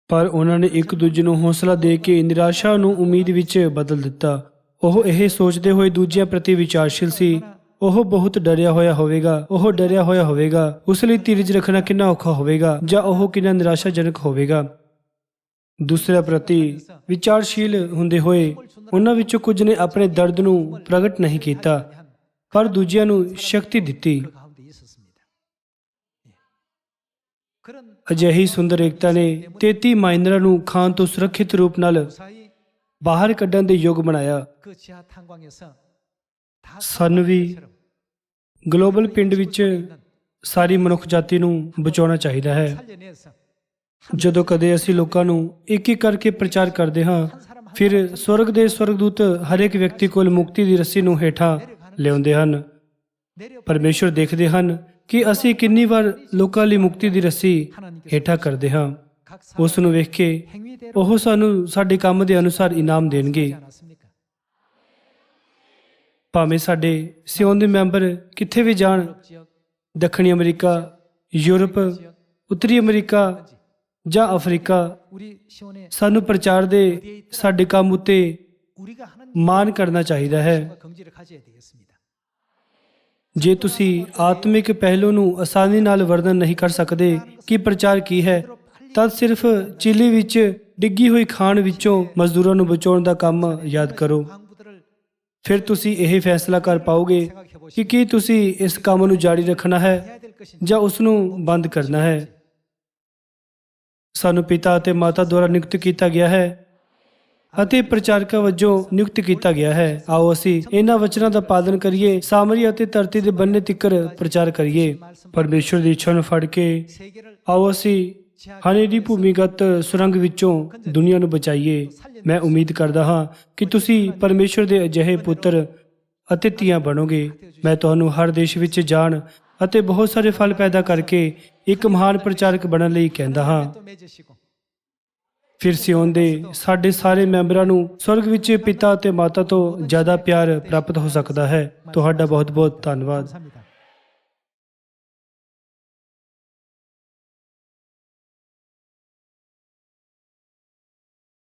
ਪਰ ਉਹਨਾਂ ਨੇ ਇੱਕ ਦੂਜੇ ਨੂੰ ਹੌਸਲਾ ਦੇ ਕੇ ਨਿਰਾਸ਼ਾ ਨੂੰ ਉਮੀਦ ਵਿੱਚ ਬਦਲ ਦਿੱਤਾ। ਉਹ ਇਹ ਸੋਚਦੇ ਹੋਏ ਦੂਜਿਆਂ ਪ੍ਰਤੀ ਵਿਚਾਰਸ਼ੀਲ ਸੀ। ਉਹ ਬਹੁਤ ਡਰਿਆ ਹੋਇਆ ਹੋਵੇਗਾ। ਉਸ ਲਈ ਧੀਰਜ ਰੱਖਣਾ ਕਿੰਨਾ ਔਖਾ ਹੋਵੇਗਾ ਜਾਂ ਉਹ ਕਿੰਨਾ ਨਿਰਾਸ਼ਾਜਨਕ ਹੋਵੇਗਾ। ਦੂਸਰਿਆਂ ਪ੍ਰਤੀ ਵਿਚਾਰਸ਼ੀਲ ਹੁੰਦੇ ਹੋਏ ਉਹਨਾਂ ਵਿੱਚੋਂ ਕੁਝ ਨੇ ਆਪਣੇ ਦਰਦ ਨੂੰ ਪ੍ਰਗਟ ਨਹੀਂ ਕੀਤਾ, ਪਰ ਦੂਜਿਆਂ ਨੂੰ ਸ਼ਕਤੀ ਦਿੱਤੀ। ਅਜਿਹੀ ਸੁੰਦਰ ਏਕਤਾ ਨੇ 33 ਮਾਈਨਰਾਂ ਨੂੰ ਖਾਣ ਤੋਂ ਸੁਰੱਖਿਅਤ ਰੂਪ ਨਾਲ ਬਾਹਰ ਕੱਢਣ ਦੇ ਯੋਗ ਬਣਾਇਆ। ਸਾਨੂੰ ਵੀ ਗਲੋਬਲ ਪਿੰਡ ਵਿੱਚ ਸਾਰੀ ਮਨੁੱਖ ਜਾਤੀ ਨੂੰ ਬਚਾਉਣਾ ਚਾਹੀਦਾ ਹੈ। ਜਦੋਂ ਕਦੇ ਅਸੀਂ ਲੋਕਾਂ ਨੂੰ ਇੱਕ ਇੱਕ ਕਰਕੇ ਪ੍ਰਚਾਰ ਕਰਦੇ ਹਾਂ, ਫਿਰ ਸਵਰਗ ਦੇ ਸਵਰਗਦੂਤ ਹਰੇਕ ਵਿਅਕਤੀ ਕੋਲ ਮੁਕਤੀ ਦੀ ਰੱਸੀ ਨੂੰ ਹੇਠਾਂ ਲਿਆਉਂਦੇ ਹਨ। ਪਰਮੇਸ਼ਵਰ ਦੇਖਦੇ ਹਨ ਕਿ ਅਸੀਂ ਕਿੰਨੀ ਵਾਰ ਲੋਕਾਂ ਲਈ ਮੁਕਤੀ ਦੀ ਰੱਸੀ ਹੇਠਾਂ ਕਰਦੇ ਹਾਂ। ਉਸ ਨੂੰ ਵੇਖ ਕੇ ਉਹ ਸਾਨੂੰ ਸਾਡੇ ਕੰਮ ਦੇ ਅਨੁਸਾਰ ਇਨਾਮ ਦੇਣਗੇ। ਭਾਵੇਂ ਸਾਡੇ ਸਿਓਨ ਦੇ ਮੈਂਬਰ ਕਿੱਥੇ ਵੀ ਜਾਣ, ਦੱਖਣੀ ਅਮਰੀਕਾ, ਯੂਰਪ, ਉੱਤਰੀ ਅਮਰੀਕਾ ਜਾਂ ਅਫਰੀਕਾ, ਸਾਨੂੰ ਪ੍ਰਚਾਰ ਦੇ ਸਾਡੇ ਕੰਮ ਉੱਤੇ ਮਾਣ ਕਰਨਾ ਚਾਹੀਦਾ ਹੈ। ਜੇ ਤੁਸੀਂ ਆਤਮਿਕ ਪਹਿਲੂ ਨੂੰ ਆਸਾਨੀ ਨਾਲ ਵਰਣਨ ਨਹੀਂ ਕਰ ਸਕਦੇ ਕਿ ਪ੍ਰਚਾਰ ਕੀ ਹੈ, ਤਦ ਸਿਰਫ ਚਿਲੀ ਵਿੱਚ ਡਿੱਗੀ ਹੋਈ ਖਾਣ ਵਿੱਚੋਂ ਮਜ਼ਦੂਰਾਂ ਨੂੰ ਬਚਾਉਣ ਦਾ ਕੰਮ ਯਾਦ ਕਰੋ। ਫਿਰ ਤੁਸੀਂ ਇਹ ਫੈਸਲਾ ਕਰ ਪਾਓਗੇ ਕਿ ਕੀ ਤੁਸੀਂ ਇਸ ਕੰਮ ਨੂੰ ਜਾਰੀ ਰੱਖਣਾ ਹੈ ਜਾਂ ਉਸ ਨੂੰ ਬੰਦ ਕਰਨਾ ਹੈ। ਸਾਨੂੰ ਪਿਤਾ ਅਤੇ ਮਾਤਾ ਦੁਆਰਾ ਨਿਯੁਕਤ ਕੀਤਾ ਗਿਆ ਹੈ ਅਤੇ ਪ੍ਰਚਾਰਕਾਂ ਵਜੋਂ ਨਿਯੁਕਤ ਕੀਤਾ ਗਿਆ ਹੈ। ਆਓ ਅਸੀਂ ਇਹਨਾਂ ਵਚਨਾਂ ਦਾ ਪਾਲਣ ਕਰੀਏ, ਸਾਮਰੀ ਅਤੇ ਧਰਤੀ ਦੇ ਬੰਨੇ ਤਿੱਕਰ ਪ੍ਰਚਾਰ ਕਰੀਏ। ਪਰਮੇਸ਼ਵਰ ਦੀ ਇੱਛਾ ਨੂੰ ਫੜ ਕੇ ਆਓ ਅਸੀਂ ਹਨੇਰੀ ਭੂਮੀਗਤ ਸੁਰੰਗ ਵਿੱਚੋਂ ਦੁਨੀਆ ਨੂੰ ਬਚਾਈਏ। ਮੈਂ ਉਮੀਦ ਕਰਦਾ ਹਾਂ ਕਿ ਤੁਸੀਂ ਪਰਮੇਸ਼ਵਰ ਦੇ ਅਜਿਹੇ ਪੁੱਤਰ ਅਤੇ ਧੀਆਂ ਬਣੋਗੇ। ਮੈਂ ਤੁਹਾਨੂੰ ਹਰ ਦੇਸ਼ ਵਿੱਚ ਜਾਣ ਅਤੇ ਬਹੁਤ ਸਾਰੇ ਫਲ ਪੈਦਾ ਕਰਕੇ ਇੱਕ ਮਹਾਨ ਪ੍ਰਚਾਰਕ ਬਣਨ ਲਈ ਕਹਿੰਦਾ ਹਾਂ। ਫਿਰ ਸਿਓਨ ਦੇ ਸਾਡੇ ਸਾਰੇ ਮੈਂਬਰਾਂ ਨੂੰ ਸਵਰਗ ਵਿੱਚ ਪਿਤਾ ਅਤੇ ਮਾਤਾ ਤੋਂ ਜ਼ਿਆਦਾ ਪਿਆਰ ਪ੍ਰਾਪਤ ਹੋ ਸਕਦਾ ਹੈ। ਤੁਹਾਡਾ ਬਹੁਤ ਬਹੁਤ ਧੰਨਵਾਦ।